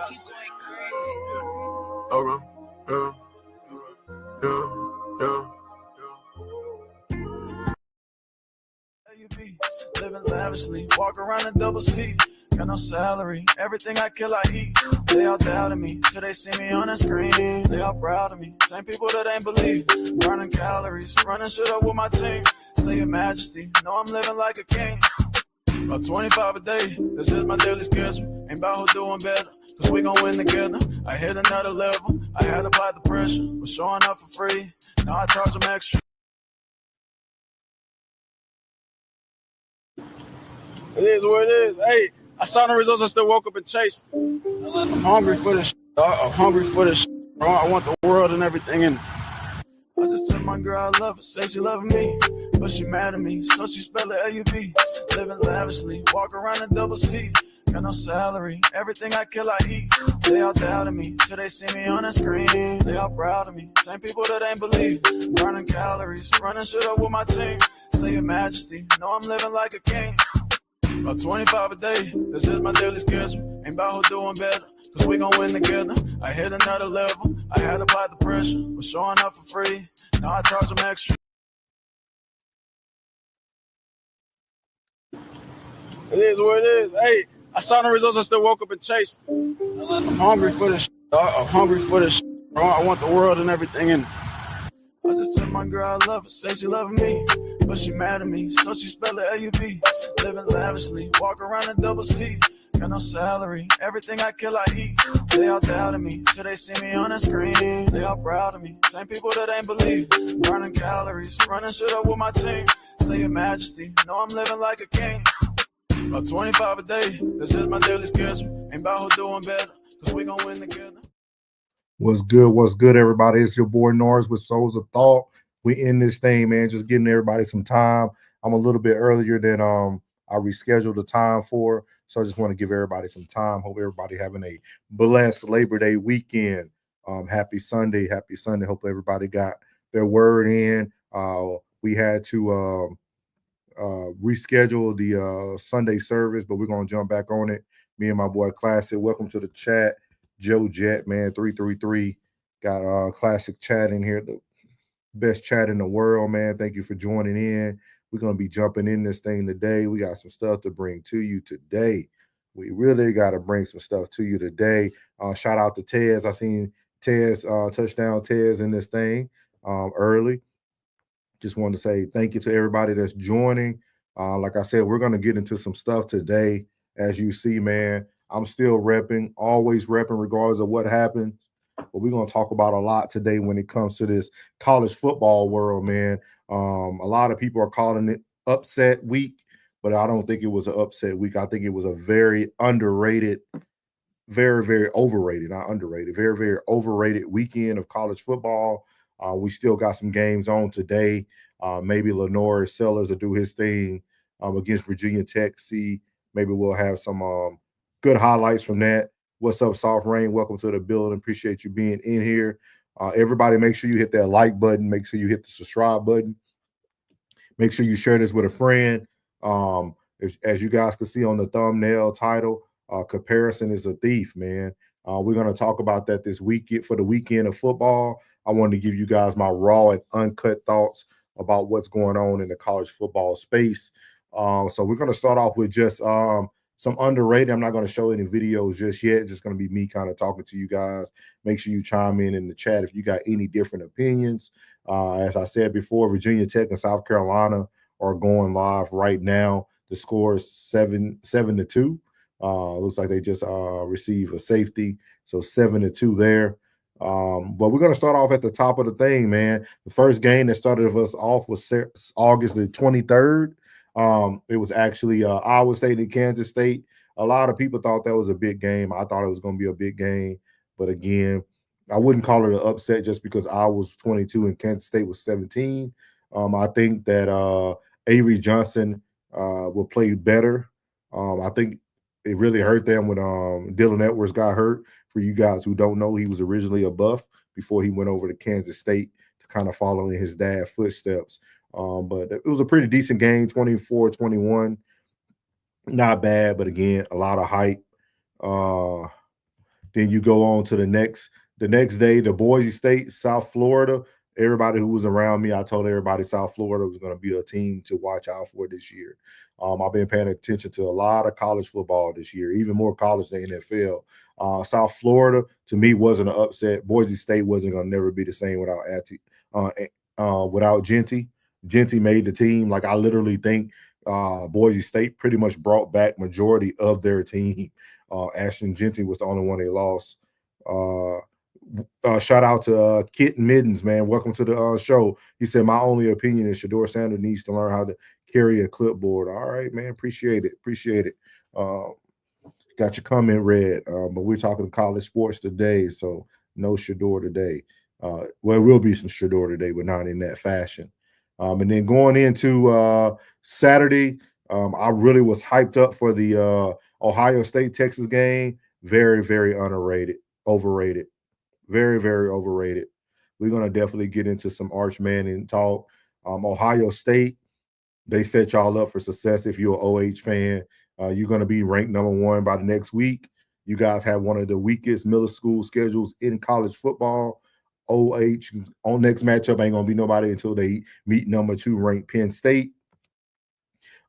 keep going crazy. Okay. Living lavishly, walk around in double C. Got no salary, everything I kill I eat. They all doubted me, till they see me on the screen. They all proud of me, same people that ain't believe. Burning calories, running shit up with my team. Say your majesty, know I'm living like a king. About 25 a day, that's just my daily schedule. Ain't about who doing better, cause we gon' win together. I hit another level, I had to apply the pressure. Was showing up for free, now I charge them extra. It is what it is. Hey, I saw the results, I still woke up and chased. I'm hungry for this shit, dog. I'm hungry for this shit, bro. I want the world and everything in it. I just told my girl I love her, say she loving me, but she mad at me, so she spell it L-U-V. Living lavishly, walk around in double C. Got no salary, everything I kill I eat. They all doubted me, till they see me on the screen. They all proud of me, same people that ain't believe. Burning calories, running shit up with my team. Say your majesty, know I'm living like a king. About 25 a day, that's just my daily schedule. Ain't about who doing better, cause we gon' win together. I hit another level, I had to apply the pressure. Was showing up for free, now I charge them extra. It is what it is. Hey, I saw the results, I still woke up and chased. I'm hungry for this shit, dog. I'm hungry for this shit, bro. I want the world and everything in it. I just told my girl I love her, say she loving me, but she mad at me, so she spell it L-U-V. Living lavishly, walk around in double C. Got no salary, everything I kill I eat. They all doubted me, till they see me on the screen. They all proud of me, same people that ain't believe. Burning calories, running shit up with my team. Say your majesty, know I'm living like a king. About 25 a day, that's just my daily schedule. Ain't about who doing better, cause we gon' win together. What's good, everybody? It's your boy Norris with Souls of Thought. We in this thing, man, just getting everybody some time. I'm a little bit earlier than I rescheduled the time for, so I just want to give everybody some time. Hope everybody having a blessed Labor Day weekend. Happy Sunday. Hope everybody got their word in. We had to reschedule the Sunday service, but we're going to jump back on it. Me and my boy Classic. Welcome to the chat. Joe Jet, man, 333. Got Classic chat in here, the best chat in the world, man. Thank you for joining in. We're going to be jumping in this thing today. We got some stuff to bring to you today. We really got to bring some stuff to you today. Shout out to Tez. I seen Tez, touchdown Tez in this thing early. Just wanted to say thank you to everybody that's joining. Like I said, we're going to get into some stuff today. As you see, man, I'm still repping, always repping regardless of what happens. But we're going to talk about a lot today when it comes to this college football world, man. A lot of people are calling it upset week, but I don't think it was an upset week. I think it was a very underrated, very, very overrated, not underrated, very, very overrated weekend of college football. We still got some games on today. Maybe Lenore Sellers will do his thing against Virginia Tech. See, maybe we'll have some good highlights from that. What's up, Soft Rain? Welcome to the building. Appreciate you being in here. Everybody, make sure you hit that like button. Make sure you hit the subscribe button. Make sure you share this with a friend. As you guys can see on the thumbnail title, comparison is a thief, man. We're going to talk about that this weekend for the weekend of football. I wanted to give you guys my raw and uncut thoughts about what's going on in the college football space. So we're going to start off with just some underrated. I'm not going to show any videos just yet. It's just going to be me kind of talking to you guys. Make sure you chime in the chat if you got any different opinions. As I said before, Virginia Tech and South Carolina are going live right now. The score is 7-2. Looks like they just received a safety, so 7-2 there. But we're going to start off at the top of the thing, man. The first game that started us off was August the 23rd. It was actually Iowa State and Kansas State. A lot of people thought that was a big game. I thought it was going to be a big game. But again, I wouldn't call it an upset just because Iowa was 22 and Kansas State was 17. I think that Avery Johnson will play better. I think it really hurt them when Dylan Edwards got hurt. For you guys who don't know, he was originally a Buff before he went over to Kansas State to kind of follow in his dad's footsteps. But it was a pretty decent game, 24-21. not bad, but again, a lot of hype. Uh, then you go on to the next day, the Boise State, South Florida. Everybody who was around me, I told everybody South Florida was going to be a team to watch out for this year. I've been paying attention to a lot of college football this year, even more college than NFL. South Florida, to me, wasn't an upset. Boise State wasn't going to never be the same without without Genty. Genty made the team. Like, I literally think Boise State pretty much brought back majority of their team. Ashton Genty was the only one they lost. Shout out to Kit Middens, man. Welcome to the show. He said, my only opinion is Shedeur Sanders needs to learn how to carry a clipboard. All right, man. Appreciate it. Appreciate it. Got your comment read. But we're talking college sports today, so no Shedeur today. Well, it will be some Shedeur today, but not in that fashion. And then going into Saturday, I really was hyped up for the Ohio State-Texas game. Very, very overrated. Very, very overrated. We're going to definitely get into some Arch Manning talk. Ohio State, they set y'all up for success if you're an OH fan. You're going to be ranked number 1 by the next week. You guys have one of the weakest middle school schedules in college football. OH on next matchup ain't going to be nobody until they meet number 2 ranked Penn State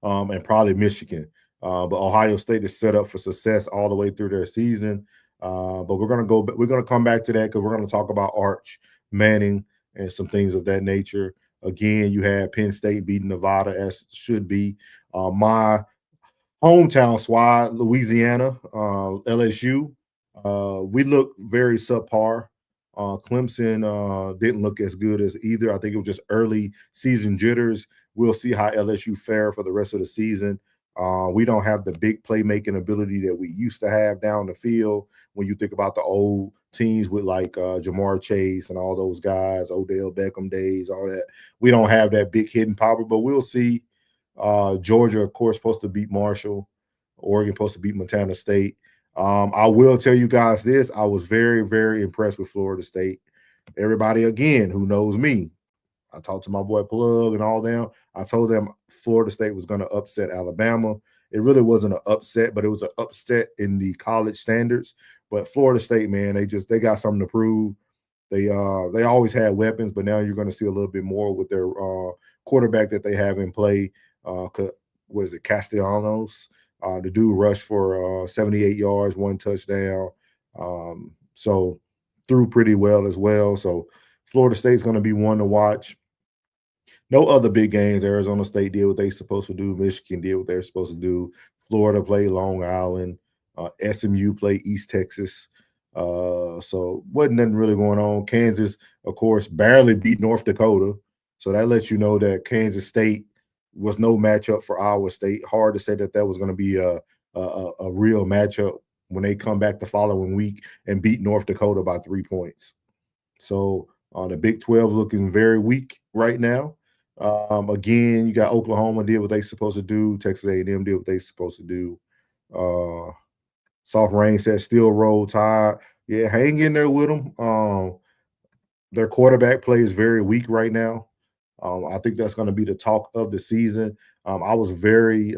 and probably Michigan. But Ohio State is set up for success all the way through their season. But we're gonna come back to that because we're gonna talk about Arch Manning and some things of that nature. Again, you had Penn State beating Nevada as should be. My hometown squad, Louisiana, LSU. We look very subpar. Clemson didn't look as good as either. I think it was just early season jitters. We'll see how LSU fare for the rest of the season. We don't have the big playmaking ability that we used to have down the field. When you think about the old teams with like Jamar Chase and all those guys, Odell Beckham days, all that, we don't have that big hitting power, but we'll see. Georgia, of course, supposed to beat Marshall. Oregon supposed to beat Montana State. I will tell you guys this. I was very, very impressed with Florida State. Everybody, again, who knows me, I talked to my boy Plug and all them. I told them Florida State was going to upset Alabama. It really wasn't an upset, but it was an upset in the college standards. But Florida State, man, they got something to prove. They always had weapons, but now you're going to see a little bit more with their quarterback that they have in play. Was it Castellanos? The dude rushed for 78 yards, 1 touchdown. So threw pretty well as well. So Florida State's going to be one to watch. No other big games. Arizona State did what they supposed to do. Michigan did what they're supposed to do. Florida played Long Island. SMU played East Texas. So wasn't nothing really going on. Kansas, of course, barely beat North Dakota. So that lets you know that Kansas State was no matchup for Iowa State. Hard to say that was going to be a real matchup when they come back the following week and beat North Dakota by 3 points. So the Big 12 looking very weak right now. Again, you got Oklahoma did what they supposed to do. Texas A&M did what they supposed to do. Soft Rain said still roll tide. Yeah, hang in there with them. Their quarterback play is very weak right now. I think that's going to be the talk of the season. I was very,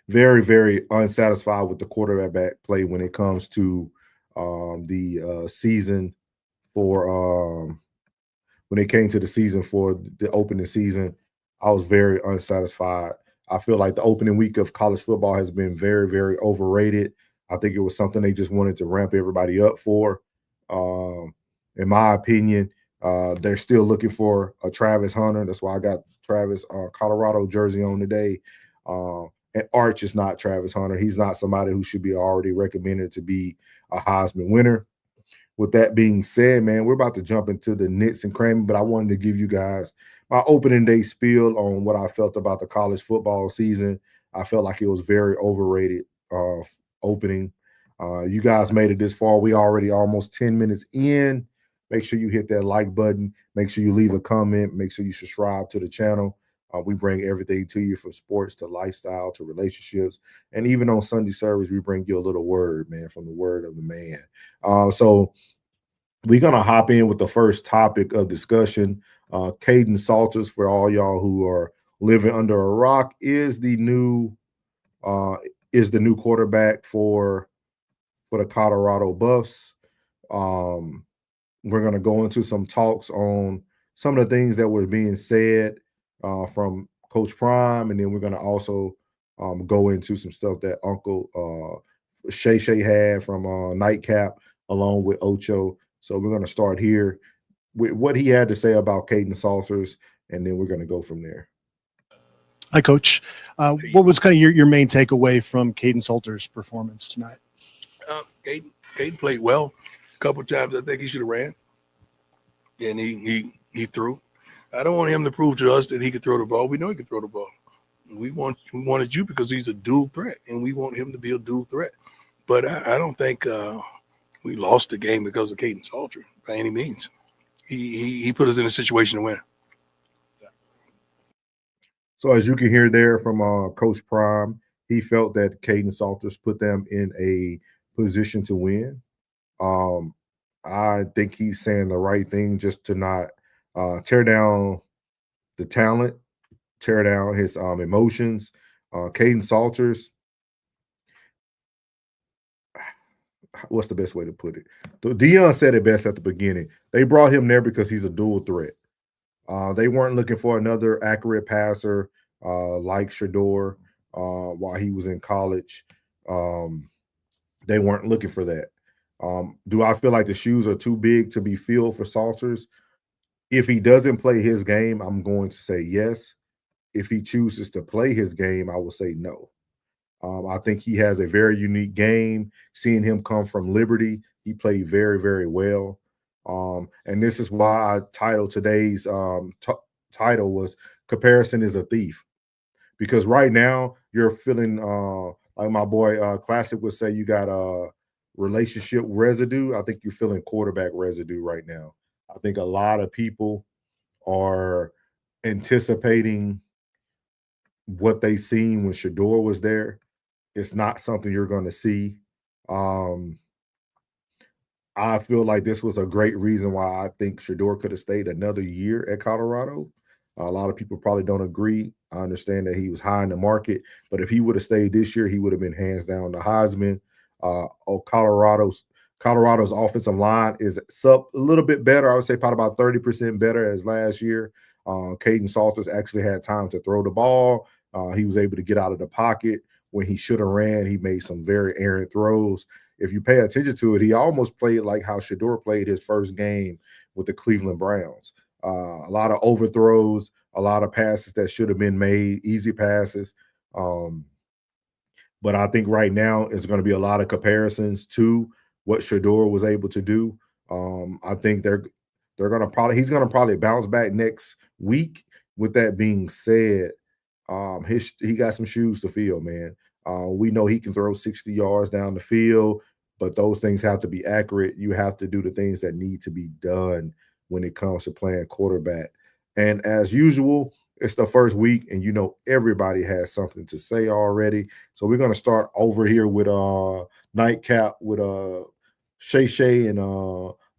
very, very unsatisfied with the quarterback play when it comes to the season for when it came to the season for the opening season. I was very unsatisfied. I feel like the opening week of college football has been very, very overrated. I think it was something they just wanted to ramp everybody up for. In my opinion, they're still looking for a Travis Hunter. That's why I got Travis Colorado jersey on today. And Arch is not Travis Hunter. He's not somebody who should be already recommended to be a Heisman winner. With that being said, man, we're about to jump into the nits and crannies, but I wanted to give you guys my opening day spiel on what I felt about the college football season. I felt like it was very overrated opening. You guys made it this far. We already almost 10 minutes in. Make sure you hit that like button. Make sure you leave a comment. Make sure you subscribe to the channel. We bring everything to you from sports to lifestyle to relationships. And even on Sunday service, we bring you a little word, man, from the word of the man. So we're going to hop in with the first topic of discussion. Caden Salters, for all y'all who are living under a rock, is the new is the new quarterback for the Colorado Buffs. We're going to go into some talks on some of the things that were being said from Coach Prime, and then we're going to also go into some stuff that Uncle Shay had from Nightcap along with Ocho. So we're going to start here with what he had to say about Caden Salters, and then we're going to go from there. Hi, Coach. What was kind of your main takeaway from Caden Salters' performance tonight? Caden played well. A couple of times I think he should have ran, and he threw. I don't want him to prove to us that he could throw the ball. We know he can throw the ball. We wanted you because he's a dual threat, and we want him to be a dual threat. But I don't think we lost the game because of Caden Salter by any means. He put us in a situation to win. So as you can hear there from Coach Prime, he felt that Caden Salters put them in a position to win. I think he's saying the right thing, just to not tear down the talent, tear down his emotions. Caden Salters, what's the best way to put it? Deion said it best at the beginning. They brought him there because he's a dual threat. They weren't looking for another accurate passer like Shedeur while he was in college. They weren't looking for that. Do I feel like the shoes are too big to be filled for Salters? If he doesn't play his game, I'm going to say yes. If he chooses to play his game, I will say no. I think he has a very unique game. Seeing him come from Liberty, he played very, very well. And this is why I titled today's title was "Comparison is a Thief," because right now you're feeling like my boy Classic would say, you got a relationship residue. I think you're feeling quarterback residue right now. I think a lot of people are anticipating what they seen when Shedeur was there. It's not something you're going to see. I feel like this was a great reason why I think Shedeur could have stayed another year at Colorado. A lot of people probably don't agree. I understand that he was high in the market, but if he would have stayed this year, he would have been hands down the Heisman. Colorado's offensive line is a little bit better. I would say probably about 30% better as last year. Caden Salters actually had time to throw the ball. He was able to get out of the pocket when he should have ran. He made some very errant throws. If you pay attention to it, he almost played like how Shedeur played his first game with the Cleveland Browns. A lot of overthrows, a lot of passes that should have been made, easy passes. But I think right now it's going to be a lot of comparisons to what Shedeur was able to do. I think he's going to probably bounce back next week. With that being said, he got some shoes to fill, man. We know he can throw 60 yards down the field, but those things have to be accurate. You have to do the things that need to be done when it comes to playing quarterback. And as usual, it's the first week, and you know everybody has something to say already. So we're going to start over here with Nightcap, with Shay and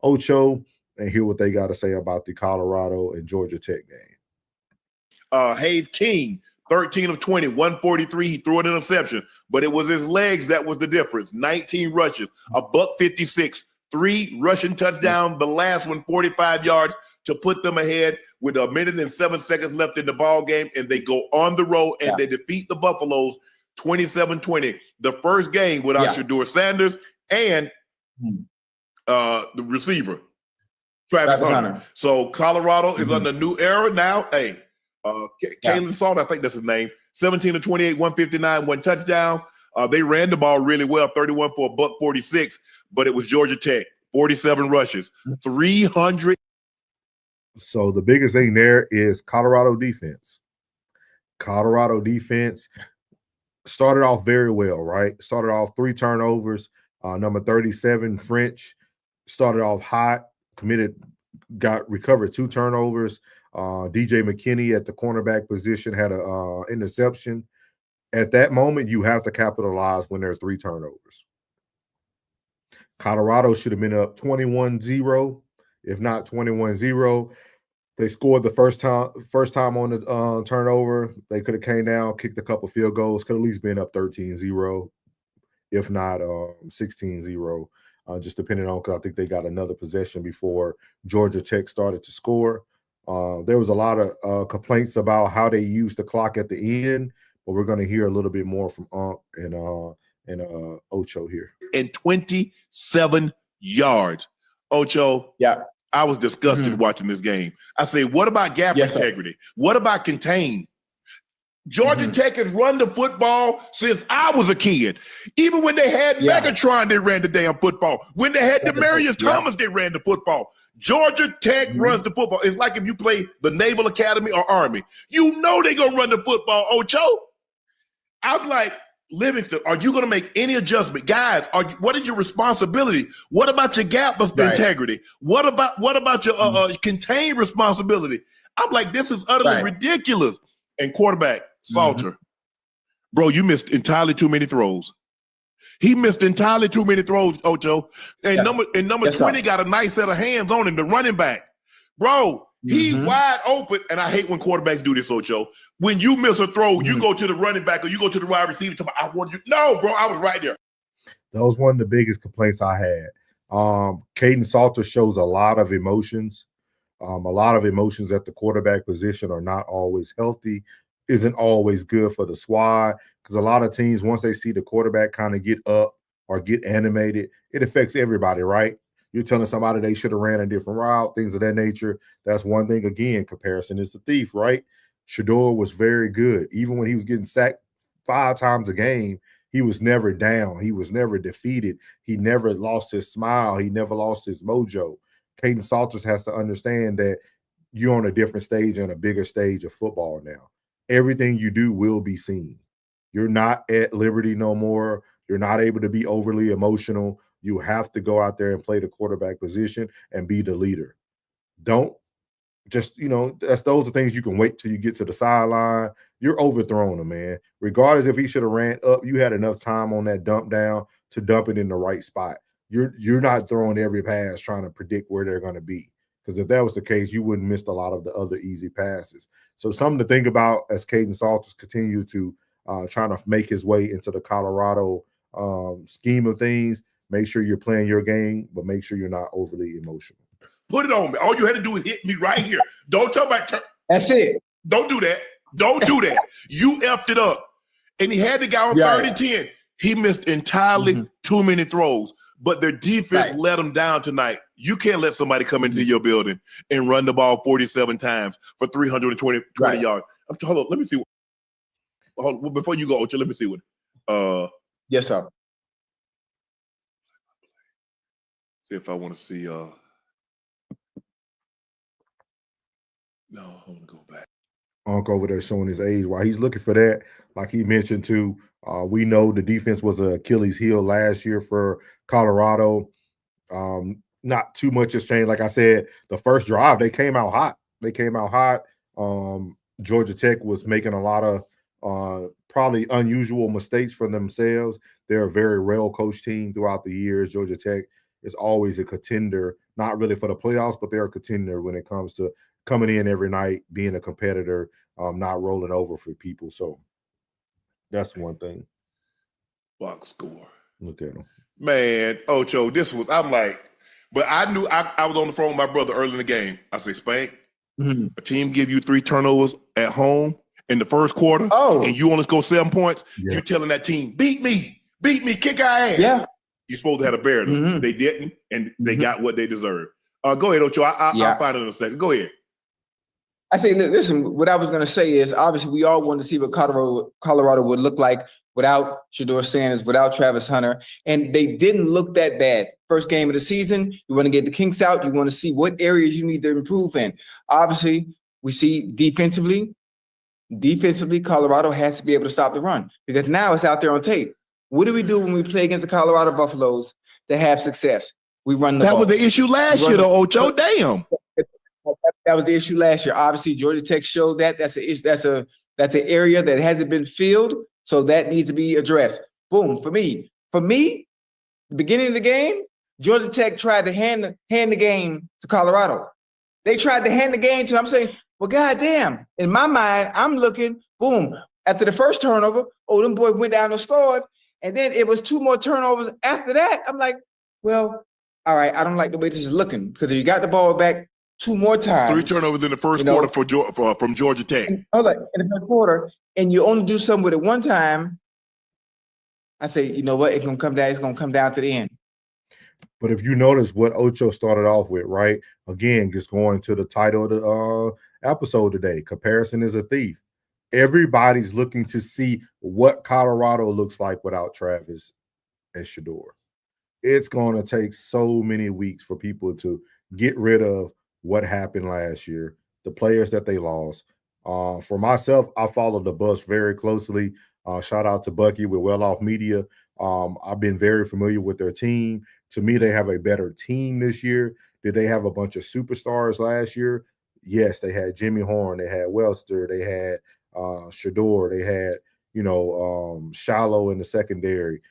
Ocho, and hear what they got to say about the Colorado and Georgia Tech game. Hayes King, 13 of 20, 143. He threw an interception, but it was his legs that was the difference. 19 rushes, $156, 3 rushing touchdowns. The last one, 45 yards to put them ahead with 1 minute and 7 seconds left in the ball game, and they go on the road and they defeat the Buffaloes 27-20. The first game without Shedeur Sanders and the receiver, Travis Hunter. So Colorado is under new era now. Hey, Caden Salter, I think that's his name, 17 of 28, 159, 1 touchdown. They ran the ball really well, 31 for $146, but it was Georgia Tech, 47 rushes, 300. So the biggest thing there is Colorado defense. Colorado defense started off very well, right? Started off 3 turnovers. Number 37, French, started off hot, recovered 2 turnovers. DJ McKinney at the cornerback position had an interception. At that moment, you have to capitalize when there are 3 turnovers. Colorado should have been up 21-0, if not 21-0. They scored the first time on the turnover. They could have came down, kicked a couple field goals, could at least been up 13-0, if not 16-0, just depending on, because I think they got another possession before Georgia Tech started to score. There was a lot of complaints about how they used the clock at the end, but we're going to hear a little bit more from Unc and Ocho here. And 27 yards. Ocho, Yeah. I was disgusted watching this game. I say, what about gap integrity? What about contain? Georgia Tech has run the football since I was a kid. Even when they had Megatron, they ran the damn football. When they had Demarius Thomas, they ran the football. Georgia Tech runs the football. It's like if you play the Naval Academy or Army. You know they're going to run the football, Ocho. I'm like, Livingston, are you going to make any adjustment? Guys, what is your responsibility? What about your gap integrity? What about your contained responsibility? I'm like, this is utterly ridiculous. And quarterback, Salter, bro, you missed entirely too many throws. He missed entirely too many throws, Ocho. And number 20 got a nice set of hands on him, the running back. Bro, he wide open, and I hate when quarterbacks do this, Ocho. When you miss a throw, you go to the running back or you go to the wide receiver. I want you. No, bro, I was right there. That was one of the biggest complaints I had. Caden Salter shows a lot of emotions. A lot of emotions at the quarterback position are not always healthy, isn't always good for the squad, because a lot of teams, once they see the quarterback kind of get up or get animated, it affects everybody, right? You're telling somebody they should have ran a different route, things of that nature. That's one thing. Again, comparison is the thief, right? Shedeur was very good. Even when he was getting sacked 5 times a game, he was never down. He was never defeated. He never lost his smile. He never lost his mojo. Caden Salters has to understand that you're on a different stage and a bigger stage of football now. Everything you do will be seen. You're not at liberty no more. You're not able to be overly emotional. You have to go out there and play the quarterback position and be the leader. Don't just, those are things you can wait till you get to the sideline. You're overthrowing him, man. Regardless if he should have ran up, you had enough time on that dump down to dump it in the right spot. You're not throwing every pass trying to predict where they're going to be. Because if that was the case, you wouldn't miss a lot of the other easy passes. So something to think about as Caden Salters continue to trying to make his way into the Colorado scheme of things. Make sure you're playing your game, but make sure you're not overly emotional. Put it on me. All you had to do is hit me right here. Don't talk about That's it. Don't do that. Don't do that. You effed it up. And he had the guy on 3rd and 10. He missed entirely too many throws. But their defense let him down tonight. You can't let somebody come into your building and run the ball 47 times for 320 yards. Hold on. Let me see. Hold on. Before you go, Ocho, let me see what. Yes, sir. See if I want to see. No, I want to go back. Unc over there showing his age. While he's looking for that, like he mentioned too, we know the defense was an Achilles heel last year for Colorado. Not too much has changed. Like I said, the first drive, they came out hot. Georgia Tech was making a lot of probably unusual mistakes for themselves. They're a very well-coached team throughout the years. Georgia Tech is always a contender, not really for the playoffs, but they're a contender when it comes to coming in every night, being a competitor, not rolling over for people. So that's one thing. Box score. Look at them. Man, Ocho, I'm like, but I knew I was on the phone with my brother early in the game. I say, Spank, a team give you 3 turnovers at home in the first quarter, and you only score 7 points, you're telling that team, beat me, kick our ass. Yeah. You're supposed to have a barrier. They didn't, and they got what they deserved. Go ahead, Ocho. I'll find it in a second. Go ahead. I say, listen, what I was going to say is, obviously, we all want to see what Colorado would look like without Shedeur Sanders, without Travis Hunter, and they didn't look that bad. First game of the season, you want to get the kinks out. You want to see what areas you need to improve in. Obviously, we see defensively, Colorado has to be able to stop the run because now it's out there on tape. What do we do when we play against the Colorado Buffaloes that have success? We run the ball. That was the issue last year, though, Ocho. Damn. That was the issue last year. Obviously, Georgia Tech showed that. That's an area that hasn't been filled, so that needs to be addressed. Boom. For me, the beginning of the game, Georgia Tech tried to hand the game to Colorado. They tried to hand the game to him. I'm saying, well, goddamn. In my mind, I'm looking, boom. After the first turnover, them boys went down and scored. And then it was 2 more turnovers after that. I'm like, well, all right, I don't like the way this is looking. Because if you got the ball back 2 more times. 3 turnovers in the first quarter from Georgia Tech. In the first quarter, and you only do something with it one time, I say, you know what? It's gonna come down to the end. But if you notice what Ocho started off with, right? Again, just going to the title of the episode today, comparison is a thief. Everybody's looking to see what Colorado looks like without Travis and Shedeur. It's going to take so many weeks for people to get rid of what happened last year, the players that they lost. For myself, I followed the bus very closely. Shout out to Bucky with Well Off Media. I've been very familiar with their team. To me, they have a better team this year. Did they have a bunch of superstars last year? Yes, they had Jimmy Horn, they had Welster, they had Shedeur, they had, Shallow in the secondary,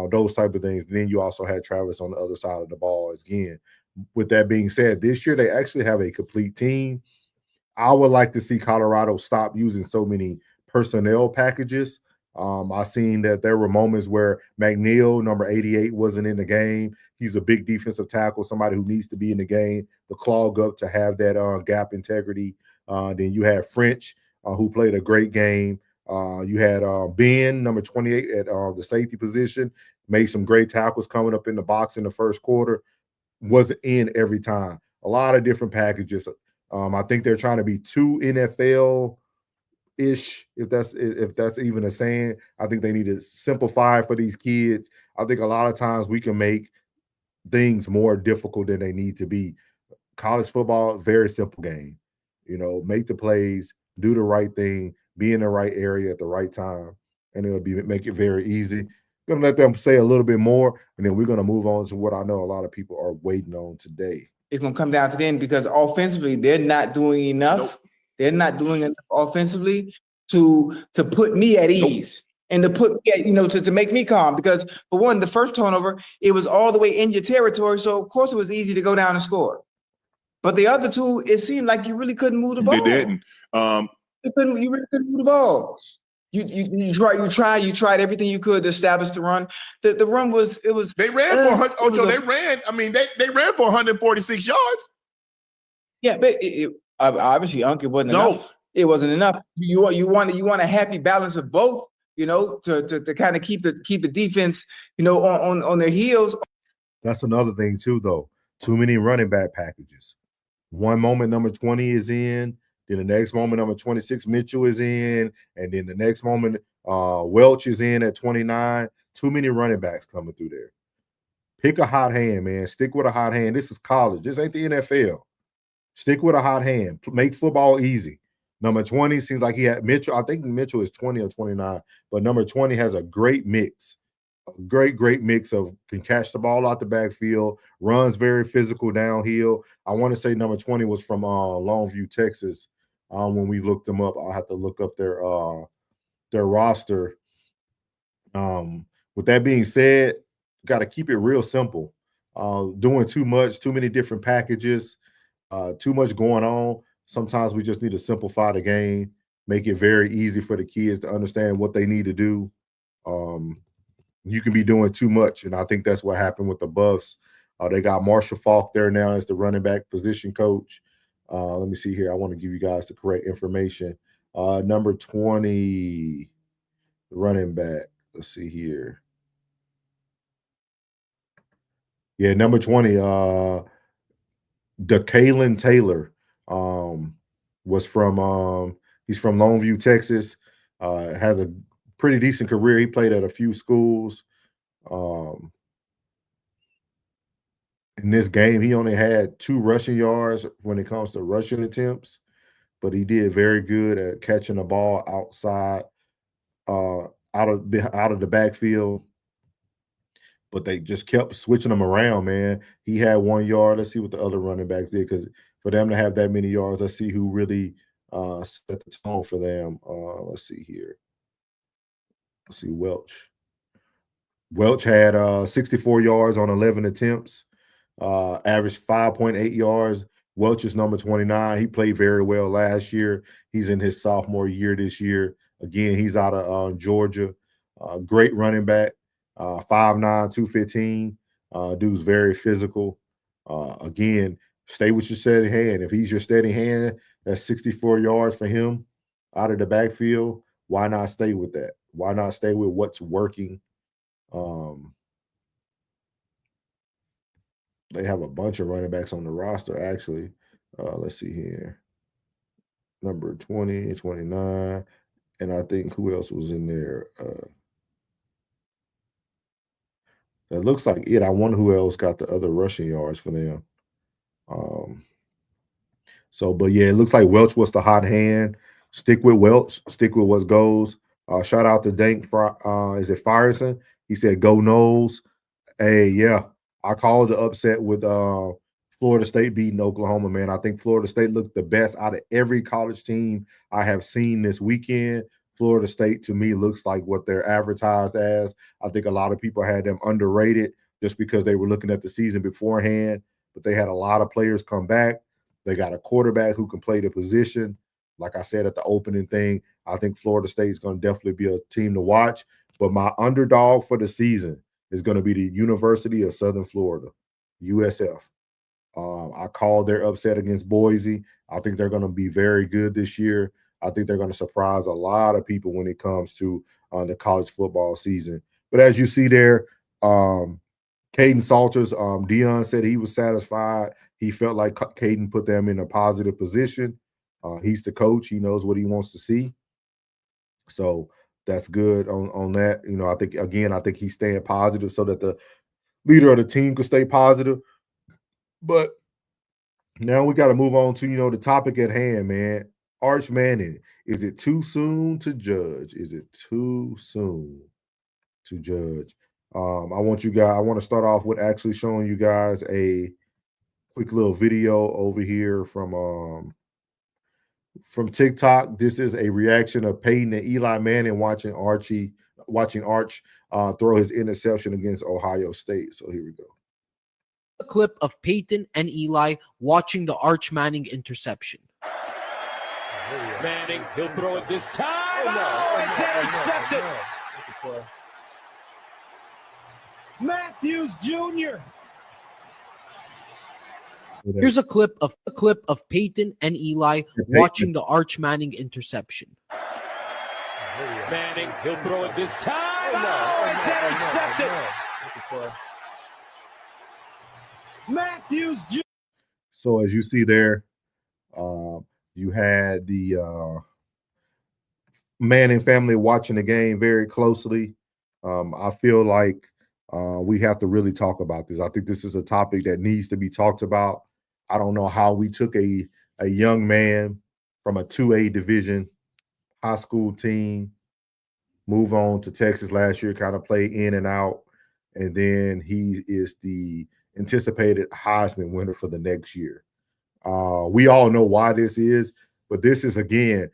those type of things. And then you also had Travis on the other side of the ball again. With that being said, this year they actually have a complete team. I would like to see Colorado stop using so many personnel packages. I seen that there were moments where McNeil, number 88, wasn't in the game. He's a big defensive tackle, somebody who needs to be in the game, the clog up to have that gap integrity. Then you had French, who played a great game. You had Ben, number 28, at the safety position, made some great tackles coming up in the box in the first quarter. Wasn't in every time. A lot of different packages. I think they're trying to be too NFL-ish, if that's even a saying. I think they need to simplify for these kids. I think a lot of times we can make things more difficult than they need to be. College football, very simple game. Make the plays, do the right thing, be in the right area at the right time, and it'll make it very easy. Gonna let them say a little bit more, and then we're gonna move on to what I know a lot of people are waiting on today. It's gonna come down to the end because offensively, they're not doing enough. Nope. They're not doing enough offensively to put me at ease. And to put to make me calm, because for one, the first turnover, it was all the way in your territory, so of course it was easy to go down and score. But the other two, it seemed like you really couldn't move the ball. They didn't. You really couldn't move the ball. You tried everything you could to establish the run. The run was. They ran for Ocho. They ran. I mean, they ran for 146 yards. Yeah, but obviously, it wasn't enough. It wasn't enough. You want a happy balance of both. To kind of keep the defense, on their heels. That's another thing too, though. Too many running back packages. One moment, number 20 is in. Then the next moment, number 26, Mitchell is in. And then the next moment, Welch is in at 29. Too many running backs coming through there. Pick a hot hand, man. Stick with a hot hand. This is college. This ain't the NFL. Stick with a hot hand. Make football easy. Number 20 seems like he had Mitchell. I think Mitchell is 20 or 29, but number 20 has a great mix. A great mix of can catch the ball out the backfield, runs very physical downhill. I want to say number 20 was from Longview, Texas. When we looked them up, I'll have to look up their roster. With that being said, got to keep it real simple. Doing too much, too many different packages, too much going on. Sometimes we just need to simplify the game, make it very easy for the kids to understand what they need to do. You can be doing too much, and I think that's what happened with the Buffs. They got Marshall Faulk there now as the running back position coach. Let me see here. I want to give you guys the correct information. Number 20, running back. Let's see here. Yeah, number 20, DeKalen Taylor. Was from he's from Longview, Texas. Has a pretty decent career. He played at a few schools. In this game, he only had 2 rushing yards when it comes to rushing attempts, but he did very good at catching the ball outside, out of the backfield. But they just kept switching him around, man. He had 1 yard. Let's see what the other running backs did, because for them to have that many yards, let's see who really set the tone for them. Let's see here. Let's see, Welch. Welch had 64 yards on 11 attempts, averaged 5.8 yards. Welch is number 29. He played very well last year. He's in his sophomore year this year. Again, he's out of Georgia. Great running back, 5'9", 215. Dude's very physical. Again, stay with your steady hand. If he's your steady hand, that's 64 yards for him out of the backfield. Why not stay with that? Why not stay with what's working? They have a bunch of running backs on the roster, actually. Let's see here. Number 20, 29. And I think who else was in there? That looks like it. I wonder who else got the other rushing yards for them. But yeah, it looks like Welch was the hot hand. Stick with Welch. Stick with what goes. Shout out to Dank. Is it Firesen? He said, "Go Noles." Hey, yeah, I called the upset with Florida State beating Oklahoma. Man, I think Florida State looked the best out of every college team I have seen this weekend. Florida State, to me, looks like what they're advertised as. I think a lot of people had them underrated just because they were looking at the season beforehand, but they had a lot of players come back. They got a quarterback who can play the position. Like I said at the opening thing, I think Florida State is going to definitely be a team to watch. But my underdog for the season is going to be the University of Southern Florida, USF. I called their upset against Boise. I think they're going to be very good this year. I think they're going to surprise a lot of people when it comes to the college football season. But as you see there, Caden Salters, Dion said he was satisfied. He felt like Caden put them in a positive position. He's the coach. He knows what he wants to see. So that's good on that. You know, I think he's staying positive so that the leader of the team can stay positive. But now we got to move on to, the topic at hand, man. Arch Manning, is it too soon to judge? Is it too soon to judge? I want to start off with actually showing you guys a quick little video over here from TikTok. This is a reaction of Peyton and Eli Manning watching Arch throw his interception against Ohio State. So here we go. A clip of Peyton and Eli watching the Arch Manning interception. Manning, he'll throw it this time. It's intercepted. Matthews Jr. Here's a clip of Peyton and Eli watching the Arch Manning interception. Manning, he'll throw it this time. It's intercepted. Matthews Jr. So as you see there, you had the Manning family watching the game very closely. I feel like we have to really talk about this. I think this is a topic that needs to be talked about. I don't know how we took a young man from a 2A division high school team, move on to Texas last year, kind of play in and out, and then he is the anticipated Heisman winner for the next year. We all know why this is, but this is, again,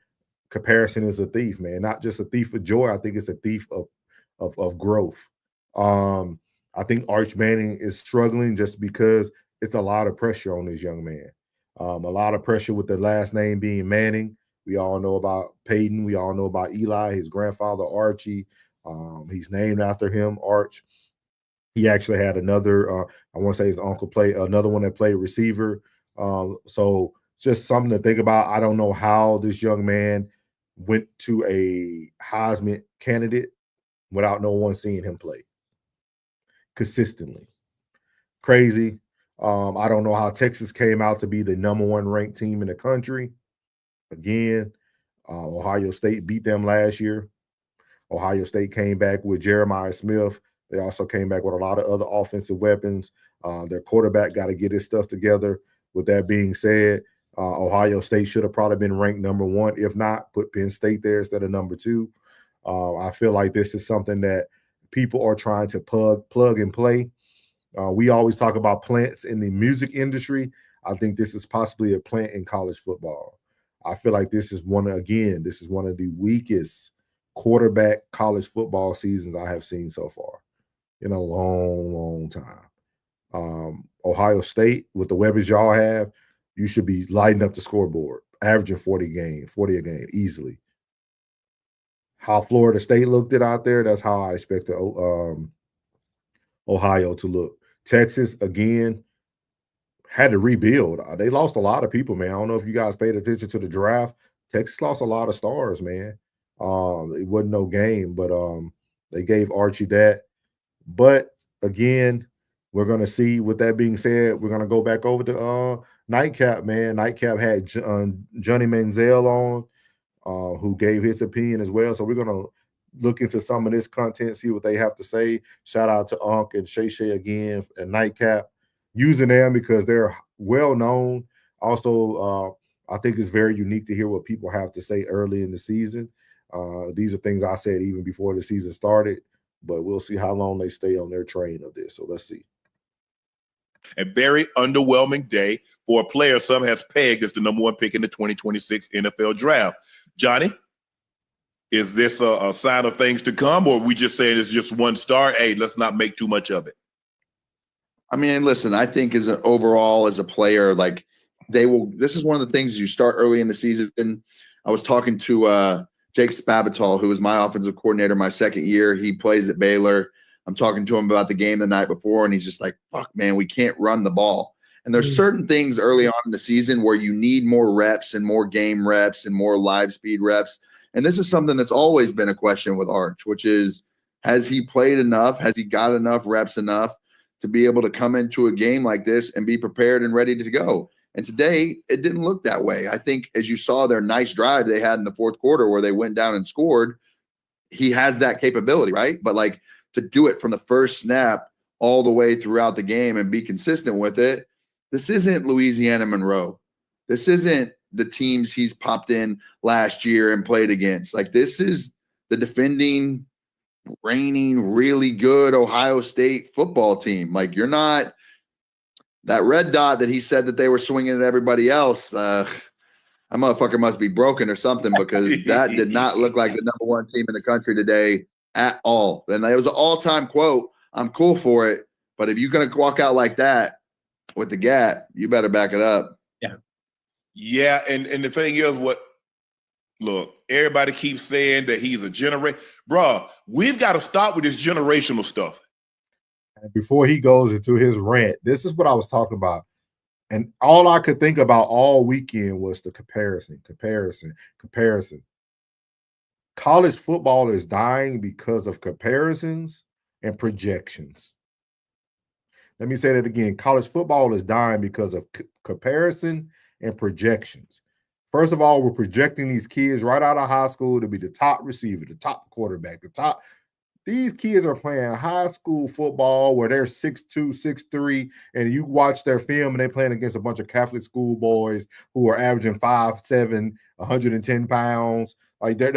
comparison is a thief, man. Not just a thief of joy. I think it's a thief of growth. I think Arch Manning is struggling just because it's a lot of pressure on this young man. A lot of pressure with the last name being Manning. We all know about Peyton. We all know about Eli, his grandfather, Archie. He's named after him, Arch. He actually had another, I want to say his uncle played, another one that played receiver. So just something to think about. I don't know how this young man went to a Heisman candidate without no one seeing him play consistently. Crazy. I don't know how Texas came out to be the #1 ranked team in the country. Again, Ohio State beat them last year. Ohio State came back with Jeremiah Smith. They also came back with a lot of other offensive weapons. Their quarterback got to get his stuff together. With that being said, Ohio State should have probably been ranked #1. If not, put Penn State there instead of #2. I feel like this is something that people are trying to plug and play. We always talk about plants in the music industry. I think this is possibly a plant in college football. I feel like this is one of the weakest quarterback college football seasons I have seen so far in a long, long time. Ohio State, with the weapons y'all have, you should be lighting up the scoreboard, averaging 40 a game easily. How Florida State looked it out there, that's how I expect Ohio to look. Texas, again, had to rebuild. They lost a lot of people, man. I don't know if you guys paid attention to the draft. Texas lost a lot of stars, man. It wasn't no game, but they gave Archie that. But again, we're gonna see. With that being said, we're gonna go back over to Nightcap, man. Nightcap had Johnny Manziel on, who gave his opinion as well. So we're gonna look into some of this content, see what they have to say. Shout out to Unc and Shay again and Nightcap, using them because they're well known. Also, I think it's very unique to hear what people have to say early in the season. These are things I said even before the season started, but we'll see how long they stay on their train of this. So let's see. A very underwhelming day for a player some has pegged as the number one pick in the 2026 NFL draft. Johnny, is this a sign of things to come, or are we just saying it's just one star? Hey, let's not make too much of it. I mean, listen, I think as a player, like this is one of the things you start early in the season. I was talking to Jake Spavital, who was my offensive coordinator my second year. He plays at Baylor. I'm talking to him about the game the night before, and he's just like, fuck, man, we can't run the ball. And there's certain things early on in the season where you need more reps and more game reps and more live speed reps. And this is something that's always been a question with Arch, which is, has he played enough? Has he got enough reps enough to be able to come into a game like this and be prepared and ready to go? And today, it didn't look that way. I think as you saw their nice drive they had in the fourth quarter where they went down and scored, he has that capability, right? But like to do it from the first snap all the way throughout the game and be consistent with it, this isn't Louisiana Monroe. This isn't the teams he's popped in last year and played against. Like, this is the defending, reigning, really good Ohio State football team. Like, you're not that red dot that he said that they were swinging at everybody else. That motherfucker must be broken or something, because that did not look like the number one team in the country today at all. And it was an all-time quote. I'm cool for it, but if you're going to walk out like that with the gap, you better back it up. Yeah, and the thing is, look, everybody keeps saying that he's a generation. Bruh, we've got to stop with this generational stuff. And before he goes into his rant, this is what I was talking about. And all I could think about all weekend was the comparison. College football is dying because of comparisons and projections. Let me say that again. College football is dying because of comparison and projections. First of all, we're projecting these kids right out of high school to be the top receiver, the top quarterback, These kids are playing high school football where they're 6'2", 6'3", and you watch their film and they're playing against a bunch of Catholic school boys who are averaging 5'7", 110 pounds. Like they're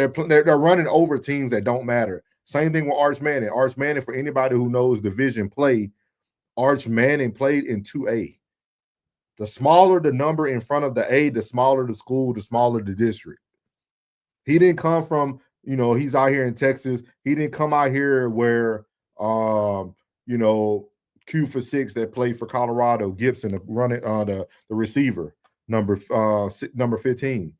running over teams that don't matter. Same thing with Arch Manning. Arch Manning, for anybody who knows division play, Arch Manning played in 2A. The smaller the number in front of the A, the smaller the school, the smaller the district. He didn't come from, he's out here in Texas. He didn't come out here where, Q for 6 that played for Colorado, Gibson, running the receiver, number 15.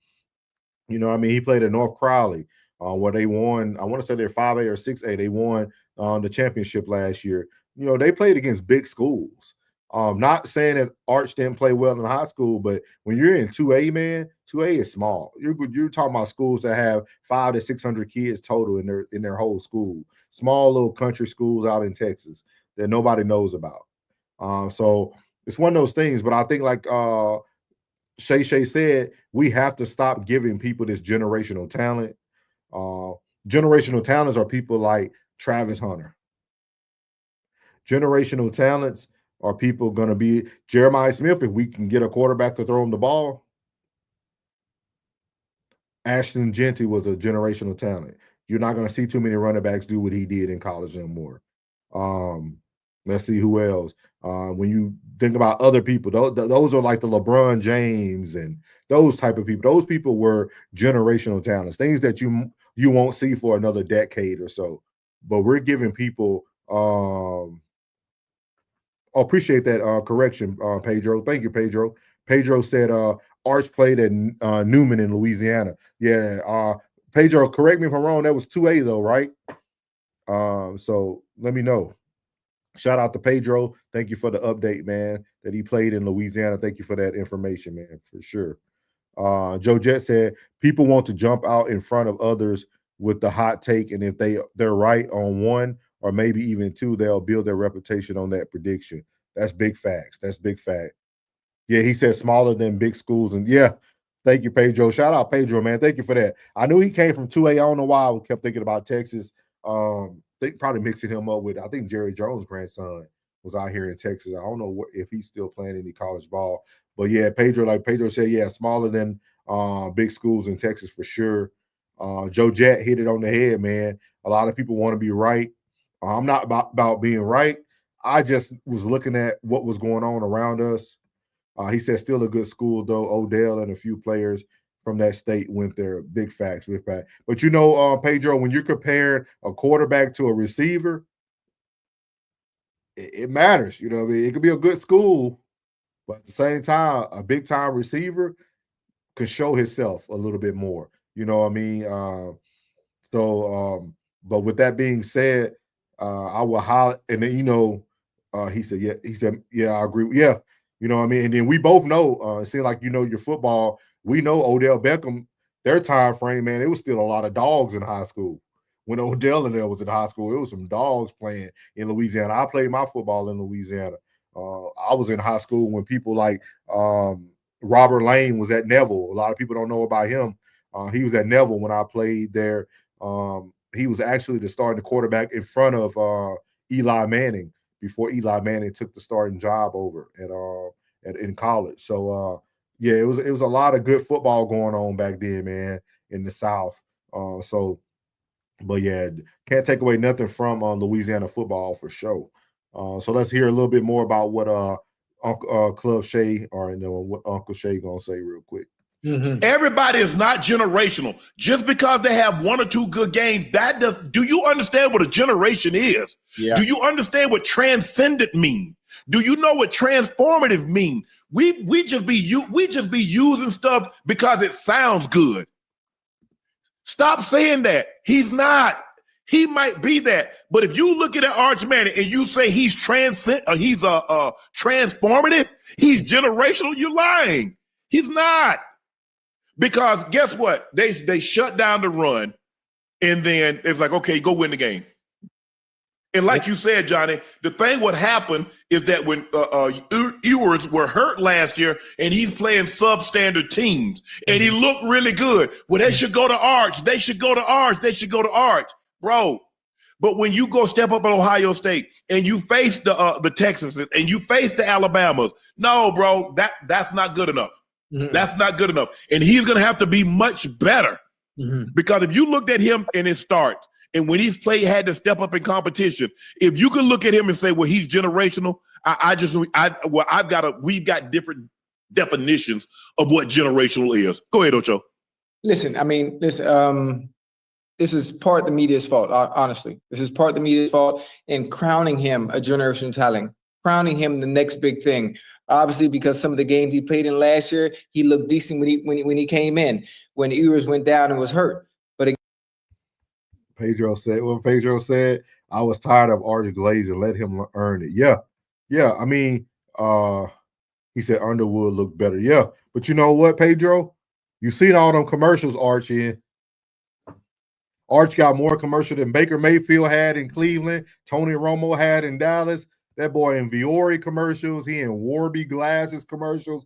He played at North Crowley, where they won. I want to say they're 5A or 6A. They won the championship last year. They played against big schools. Not saying that Arch didn't play well in high school, but when you're in 2A, man, 2A is small. You're talking about schools that have 500 to 600 kids total in their whole school. Small little country schools out in Texas that nobody knows about. So it's one of those things. But I think, like Shay said, we have to stop giving people this generational talent. Generational talents are people like Travis Hunter. Generational talents are people going to be Jeremiah Smith if we can get a quarterback to throw him the ball. Ashton Genty was a generational talent. You're not going to see too many running backs do what he did in college anymore. Let's see who else. When you think about other people, those are like the LeBron James and those type of people. Those people were generational talents, things that you won't see for another decade or so. But we're giving people appreciate that correction, Pedro. Thank you, Pedro. Pedro said Arch played at Newman in Louisiana. Yeah, Pedro, correct me if I'm wrong. That was 2A though, right? So let me know. Shout out to Pedro. Thank you for the update, man, that he played in Louisiana. Thank you for that information, man, for sure. Joe Jet said people want to jump out in front of others with the hot take, and if they're right on one or maybe even two, they'll build their reputation on that prediction. That's big facts. That's big fact. Yeah, he said smaller than big schools, and yeah, thank you, Pedro. Shout out Pedro, man. Thank you for that. I knew he came from 2A. I don't know why I kept thinking about Texas. They probably mixing him up with, I think Jerry Jones' grandson was out here in Texas. I don't know if he's still playing any college ball. But yeah, Pedro, like Pedro said, yeah, smaller than big schools in Texas for sure. Joe Jet hit it on the head, man. A lot of people want to be right. I'm not about being right. I just was looking at what was going on around us. He said still a good school, though. Odell and a few players from that state went there. Big facts, big fact. But you know, Pedro, when you're comparing a quarterback to a receiver, it matters. You know what I mean? It could be a good school, but at the same time, a big-time receiver could show himself a little bit more. You know what I mean? But with that being said, I will highlight, and then, you know, he said, yeah, I agree. Yeah, you know what I mean? And then we both know, it seems like you know your football. We know Odell Beckham, their time frame, man, it was still a lot of dogs in high school. When Odell and there was in high school, it was some dogs playing in Louisiana. I played my football in Louisiana. I was in high school when people like Robert Lane was at Neville. A lot of people don't know about him. He was at Neville when I played there. He was actually the starting quarterback in front of Eli Manning before Eli Manning took the starting job over in college. So yeah, it was a lot of good football going on back then, man, in the South. But yeah, can't take away nothing from Louisiana football for sure. So let's hear a little bit more about what Club Shay or what Uncle Shay gonna say real quick. Mm-hmm. Everybody is not generational. Just because they have one or two good games, do you understand what a generation is? Yeah. Do you understand what transcendent mean? Do you know what transformative mean? We just be using stuff because it sounds good. Stop saying that. He's not. He might be that. But if you look at Archie Manning and you say he's transformative, he's generational, you're lying. He's not. Because guess what? They shut down the run, and then it's like, okay, go win the game. And like you said, Johnny, the thing what happened is that when Ewers were hurt last year and he's playing substandard teams and he looked really good. Well, they should go to Arch. They should go to Arch. They should go to Arch, bro. But when you go step up at Ohio State and you face the Texans and you face the Alabamas, no, bro, that's not good enough. Mm-hmm. That's not good enough. And he's going to have to be much better because if you looked at him in his starts, and when he's had to step up in competition, if you can look at him and say, well, he's generational, we've got different definitions of what generational is. Go ahead, Ocho. Listen, I mean, this is part of the media's fault, honestly. This is part of the media's fault in crowning him a generational talent, crowning him the next big thing. Obviously, because some of the games he played in last year, he looked decent when he came in, when Ewers went down and was hurt. But Pedro said, I was tired of Arch Glaze and let him earn it. Yeah. I mean, he said Underwood looked better. Yeah. But you know what, Pedro? You seen all them commercials Arch in. Arch got more commercial than Baker Mayfield had in Cleveland, Tony Romo had in Dallas. That boy in Viore commercials. He in Warby Glasses commercials.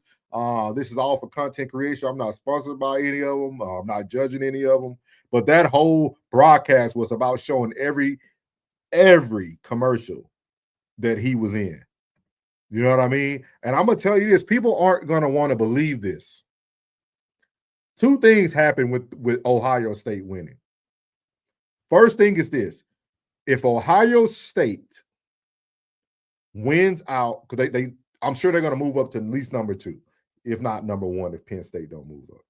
This is all for content creation. I'm not sponsored by any of them. I'm not judging any of them. But that whole broadcast was about showing every commercial that he was in. You know what I mean? And I'm going to tell you this. People aren't going to want to believe this. Two things happen with Ohio State winning. First thing is this. If Ohio State wins out, because I'm sure they're going to move up to at least number 2, if not number 1, if Penn State don't move up.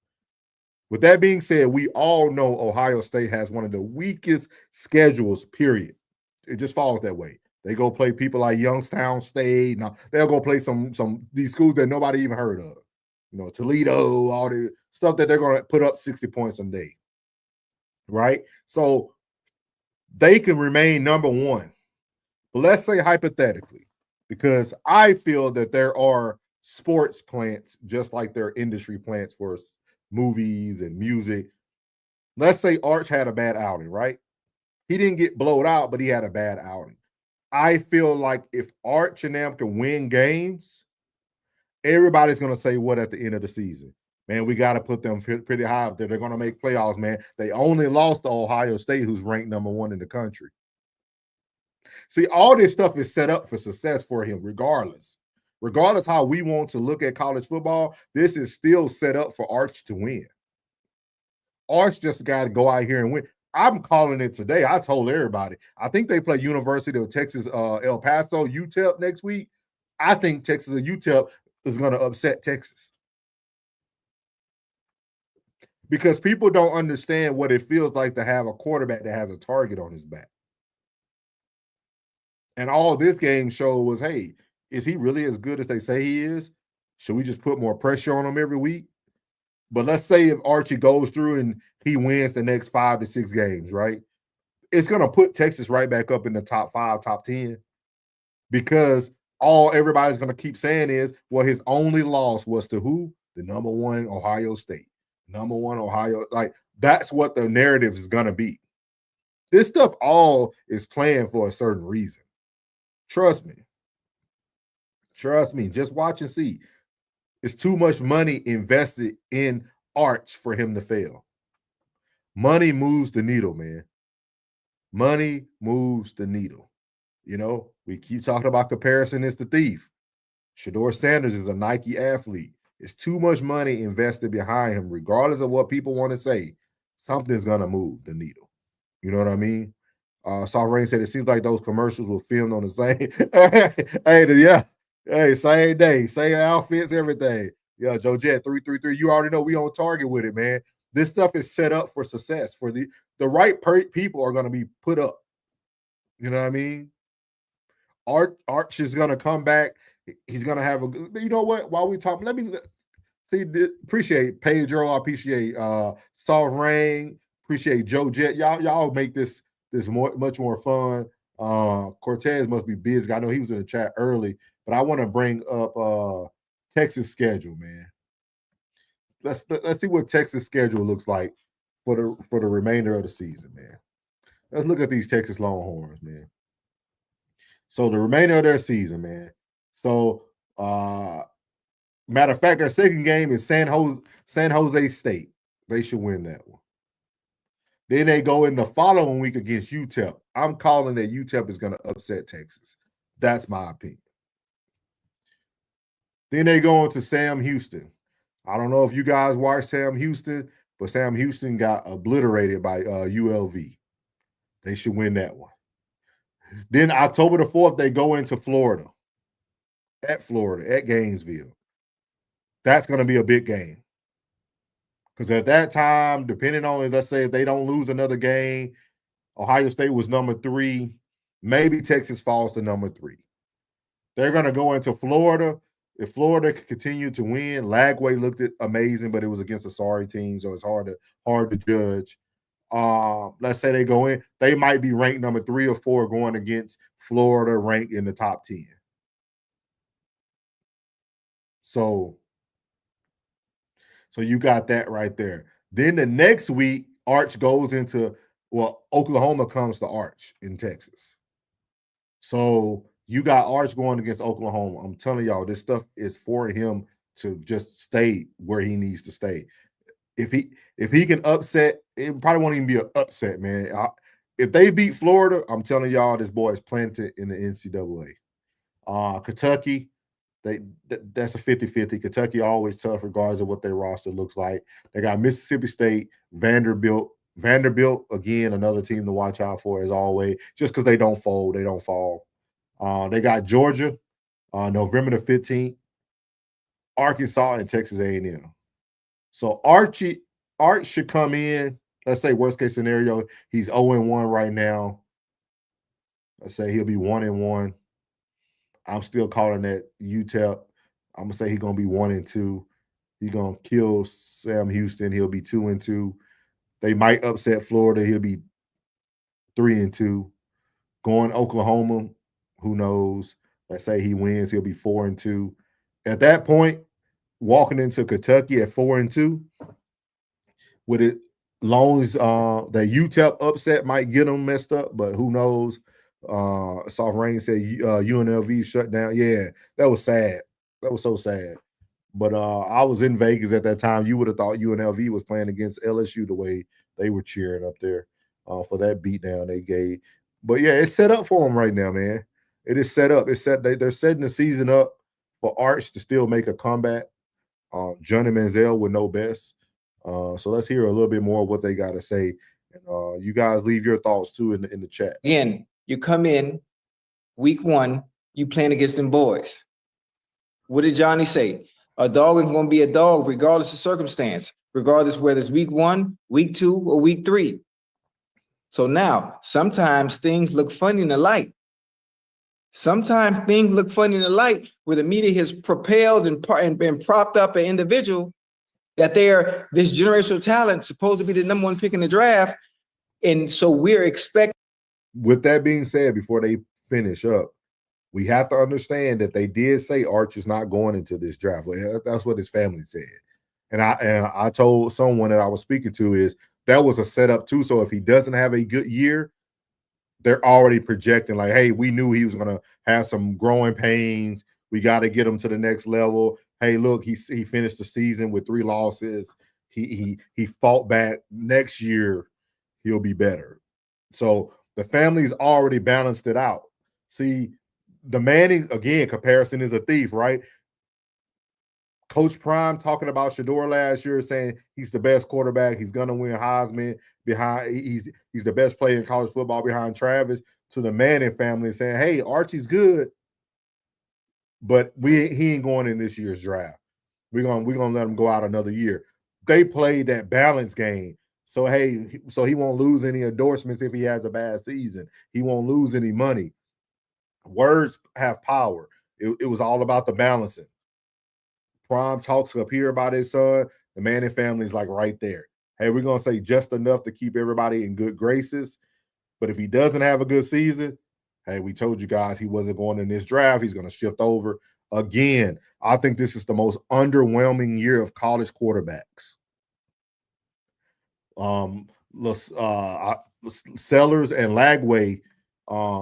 With that being said, we all know Ohio State has one of the weakest schedules, period. It just falls that way. They go play people like Youngstown State. Now they'll go play some these schools that nobody even heard of. Toledo, all the stuff that they're going to put up 60 points a day, right? So they can remain number one. But let's say hypothetically, because I feel that there are sports plants just like there are industry plants for movies and music. Let's say Arch had a bad outing, right? He didn't get blowed out, but he had a bad outing. I feel like if Arch and them can win games, everybody's going to say what at the end of the season? Man, we got to put them pretty high up there. They're going to make playoffs, man. They only lost to Ohio State, who's ranked number one in the country. See, all this stuff is set up for success for him, regardless. Regardless how we want to look at college football, this is still set up for Arch to win. Arch just got to go out here and win. I'm calling it today. I told everybody. I think they play University of Texas, El Paso, UTEP next week. I think Texas or UTEP is going to upset Texas. Because people don't understand what it feels like to have a quarterback that has a target on his back. And all this game showed was, hey, is he really as good as they say he is? Should we just put more pressure on him every week? But let's say if Archie goes through and he wins the next 5 to 6 games, right? It's going to put Texas right back up in the top 5, top 10. Because all everybody's going to keep saying is, well, his only loss was to who? The number one Ohio State. Number one Ohio. Like, that's what the narrative is going to be. This stuff all is planned for a certain reason. Trust me. Trust me. Just watch and see. It's too much money invested in Arch for him to fail. Money moves the needle, man. Money moves the needle. We keep talking about comparison is the thief. Shedeur Sanders is a Nike athlete. It's too much money invested behind him, regardless of what people want to say. Something's going to move the needle. You know what I mean? Soft Rain said it seems like those commercials were filmed on the same. Same day, same outfits, everything. Yeah, Joe Jet 333. You already know we on target with it, man. This stuff is set up for success. For the right people are going to be put up. You know what I mean? Arch is going to come back. He's going to have a. You know what? While we talk, let me see. Appreciate Pedro. I appreciate Soft Rain. Appreciate Joe Jet. Y'all make this much more fun. Cortez must be busy. I know he was in the chat early, but I want to bring up Texas schedule, man. Let's see what Texas schedule looks like for the remainder of the season, man. Let's look at these Texas Longhorns, man. So the remainder of their season, man. So matter of fact, their second game is San Jose State. They should win that one. Then they go in the following week against UTEP. I'm calling that UTEP is going to upset Texas. That's my opinion. Then they go into Sam Houston. I don't know if you guys watch Sam Houston, but Sam Houston got obliterated by ULV. They should win that one. Then October the 4th, they go into Florida. At Gainesville. That's going to be a big game. Because at that time, depending on, let's say if they don't lose another game, Ohio State was number 3. Maybe Texas falls to number 3. They're going to go into Florida. If Florida could continue to win, Lagway looked amazing, but it was against a sorry team, so it's hard to judge. Let's say they go in, they might be ranked number 3 or 4 going against Florida, ranked in the top 10. So you got that right there. Then the next week, Arch goes into, Oklahoma comes to Arch in Texas. So you got Arch going against Oklahoma. I'm telling y'all, this stuff is for him to just stay where he needs to stay. If he can upset, it probably won't even be an upset, man. If they beat Florida, I'm telling y'all, this boy is planted in the NCAA. Kentucky, that's a 50-50. Kentucky always tough regardless of what their roster looks like. They got Mississippi State, Vanderbilt. Vanderbilt, again, another team to watch out for as always, just because they don't fold, they don't fall. They got Georgia, November the 15th, Arkansas, and Texas A&M. So Arch should come in, let's say worst case scenario, he's 0-1 right now. Let's say he'll be 1-1. I'm still calling that UTEP. I'm going to say he's going to be 1-2. He's gonna kill Sam Houston. He'll be 2-2. They might upset Florida. He'll be 3-2. Going Oklahoma, who knows? Let's say he wins, he'll be 4-2. At that point, walking into Kentucky at 4-2, with it long as that UTEP upset might get them messed up, but who knows? Soft Rain said UNLV shut down. Yeah, that was sad. That was so sad. But I was in Vegas at that time. You would have thought UNLV was playing against LSU the way they were cheering up there for that beatdown they gave. But yeah, it's set up for them right now, man. It is set up. It's set. They're setting the season up for Arch to still make a comeback. Johnny Manziel would know best. So let's hear a little bit more of what they got to say. And you guys leave your thoughts too in the chat. Again, you come in week 1, you playing against them boys. What did Johnny say? A dog is going to be a dog regardless of circumstance, regardless whether it's week 1, week 2, or week 3. So now, sometimes things look funny in the light. Sometimes things look funny in the light where the media has propelled and been propped up an individual that they're this generational talent, supposed to be the number 1 pick in the draft. And so we're expecting. With that being said, before they finish up, we have to understand that they did say Arch is not going into this draft. That's what his family said. And I told someone that I was speaking to is that was a setup too. So if he doesn't have a good year, they're already projecting like, hey, we knew he was going to have some growing pains. We got to get him to the next level. Hey, look, he finished the season with 3 losses. He fought back. Next year, he'll be better. So the family's already balanced it out. See, the Manning, again, comparison is a thief, right? Coach Prime talking about Shedeur last year, saying he's the best quarterback. He's going to win Heisman. He's the best player in college football behind Travis. To the Manning family saying, hey, Archie's good, but he ain't going in this year's draft. We're gonna let him go out another year. They played that balance game. So hey, so he won't lose any endorsements if he has a bad season. He won't lose any money. Words have power. It was all about the balancing. Prime talks up here about his son. The Manning family's like right there. Hey, we're going to say just enough to keep everybody in good graces. But if he doesn't have a good season, hey, we told you guys he wasn't going in this draft. He's going to shift over. Again, I think this is the most underwhelming year of college quarterbacks. Sellers and Lagway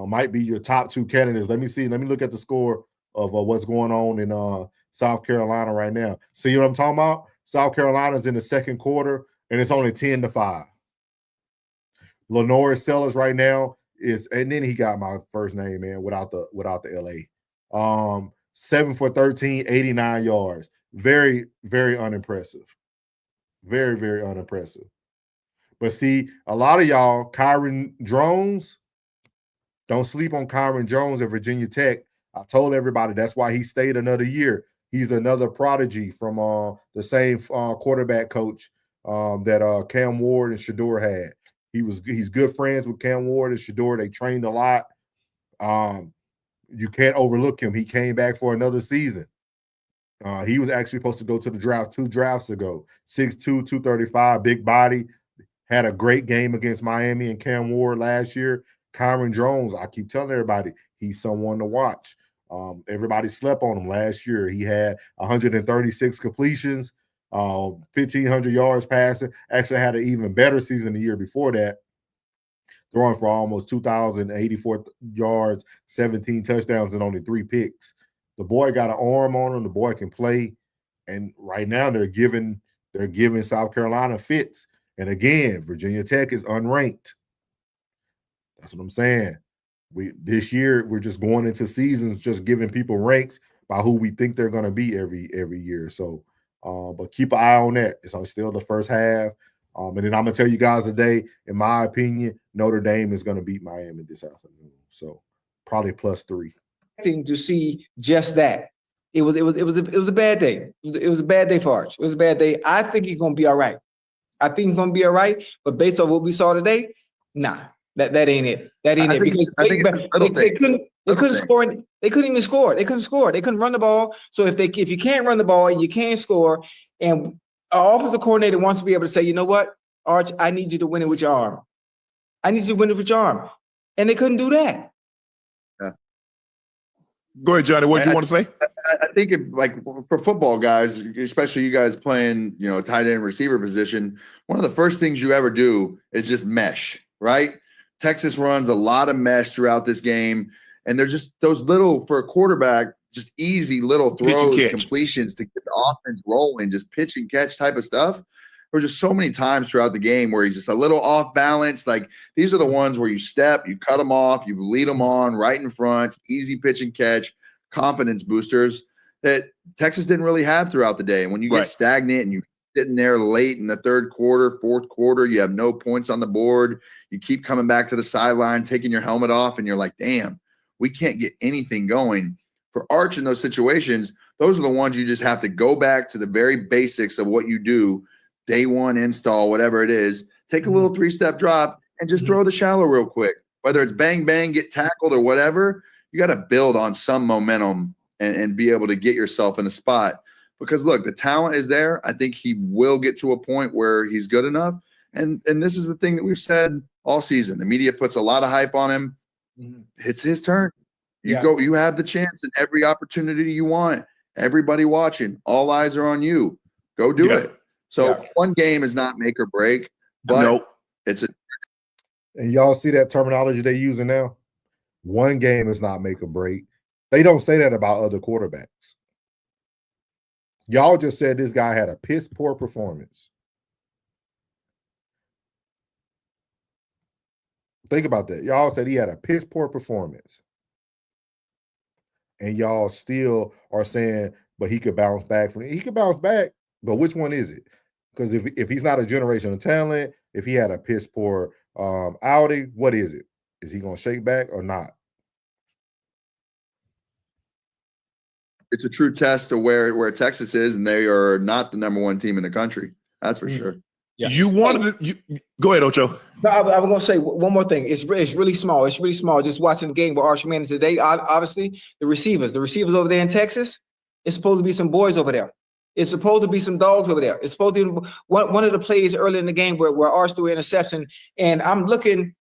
might be your top 2 candidates. Let me see. Let me look at the score of what's going on in South Carolina right now. See what I'm talking about? South Carolina's in the second quarter, and it's only 10-5. Lenore Sellers right now is, and then he got my first name, man, without the LA. 7 for 13, 89 yards. Very, very unimpressive. Very, very unimpressive. But see, a lot of y'all, Kyron Jones, don't sleep on Kyron Jones at Virginia Tech. I told everybody that's why he stayed another year. He's another prodigy from the same quarterback coach that Cam Ward and Shedeur had. He's good friends with Cam Ward and Shedeur. They trained a lot. You can't overlook him. He came back for another season. He was actually supposed to go to the draft 2 drafts ago. 6'2", 235, big body. Had a great game against Miami and Cam Ward last year. Kyron Jones, I keep telling everybody, he's someone to watch. Everybody slept on him last year. He had 136 completions, 1,500 yards passing. Actually had an even better season the year before that, throwing for almost 2,084 yards, 17 touchdowns, and only 3 picks. The boy got an arm on him. The boy can play. And right now they're giving South Carolina fits. And again, Virginia Tech is unranked. That's what I'm saying. This year we're just going into seasons just giving people ranks by who we think they're going to be every year. So, but keep an eye on that. It's still the first half. And then I'm gonna tell you guys today, in my opinion, Notre Dame is going to beat Miami this afternoon. So probably +3. To see just that. It was a bad day. It was a bad day for Arch. It was a bad day. I think he's going to be all right. But based on what we saw today, nah. That ain't it. That ain't it. Because they couldn't score. They couldn't even score. They couldn't score. They couldn't run the ball. So if you can't run the ball and you can't score, And our offensive coordinator wants to be able to say, you know what, Arch, I need you to win it with your arm. I need you to win it with your arm. And they couldn't do that. Go ahead, Johnny. What do you want to say? I think if like for football guys, especially you guys playing, tight end receiver position, one of the first things you ever do is just mesh, right? Texas runs a lot of mesh throughout this game, and they're just those little, for a quarterback, just easy little throws, completions to get the offense rolling, just pitch and catch type of stuff. There were just so many times throughout the game where he's just a little off balance. Like these are the ones where you step, you cut them off, you lead them on right in front, easy pitch and catch, confidence boosters that Texas didn't really have throughout the day. And when you get stagnant and you're sitting there late in the third quarter, fourth quarter, you have no points on the board, you keep coming back to the sideline, taking your helmet off, and you're like, damn, we can't get anything going. For Arch in those situations, those are the ones you just have to go back to the very basics of what you do, day one install, whatever it is, take a little three-step drop and just throw the shallow real quick. Whether it's bang, bang, get tackled or whatever, you got to build on some momentum and be able to get yourself in a spot. Because, look, the talent is there. I think he will get to a point where he's good enough. And this is the thing that we've said all season. The media puts a lot of hype on him. It's his turn. You have the chance in every opportunity you want. Everybody watching, all eyes are on you. Go do it. So one game is not make or break, but it's a. And y'all see that terminology they're using now? One game is not make or break. They don't say that about other quarterbacks. Y'all just said this guy had a piss poor performance. Think about that. Y'all said he had a piss poor performance. And y'all still are saying, but he could bounce back from it. He could bounce back, but which one is it? Because if he's not a generational talent, if he had a piss poor outing, what is it? Is he going to shake back or not? It's a true test of where Texas is, and they are not the number one team in the country. That's for sure. Yeah. You wanted to go ahead, Ocho. No, I was going to say one more thing. It's really small. It's really small. Just watching the game with Archie Manning today, obviously, the receivers over there in Texas, it's supposed to be some boys over there. It's supposed to be some dogs over there. It's supposed to be one of the plays early in the game where Arch threw an interception, and I'm looking,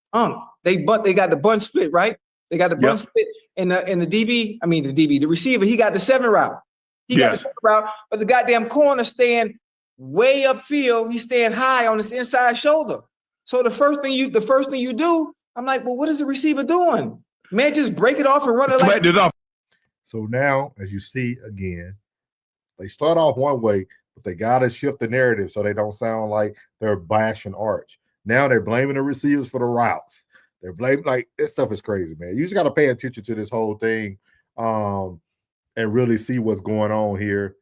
they got the bunt split, right? They got the bunt split, and the receiver, he got the 7 route. He got the 7 route, but the goddamn corner stand way upfield, he's staying high on his inside shoulder. So the first thing you do, I'm like, well, what is the receiver doing? Man, just break it off and run it like it off. So now, as you see again, they start off one way, but they got to shift the narrative so they don't sound like they're bashing Arch. Now they're blaming the receivers for the routes. They're blaming, like, this stuff is crazy, man. You just got to pay attention to this whole thing and really see what's going on here.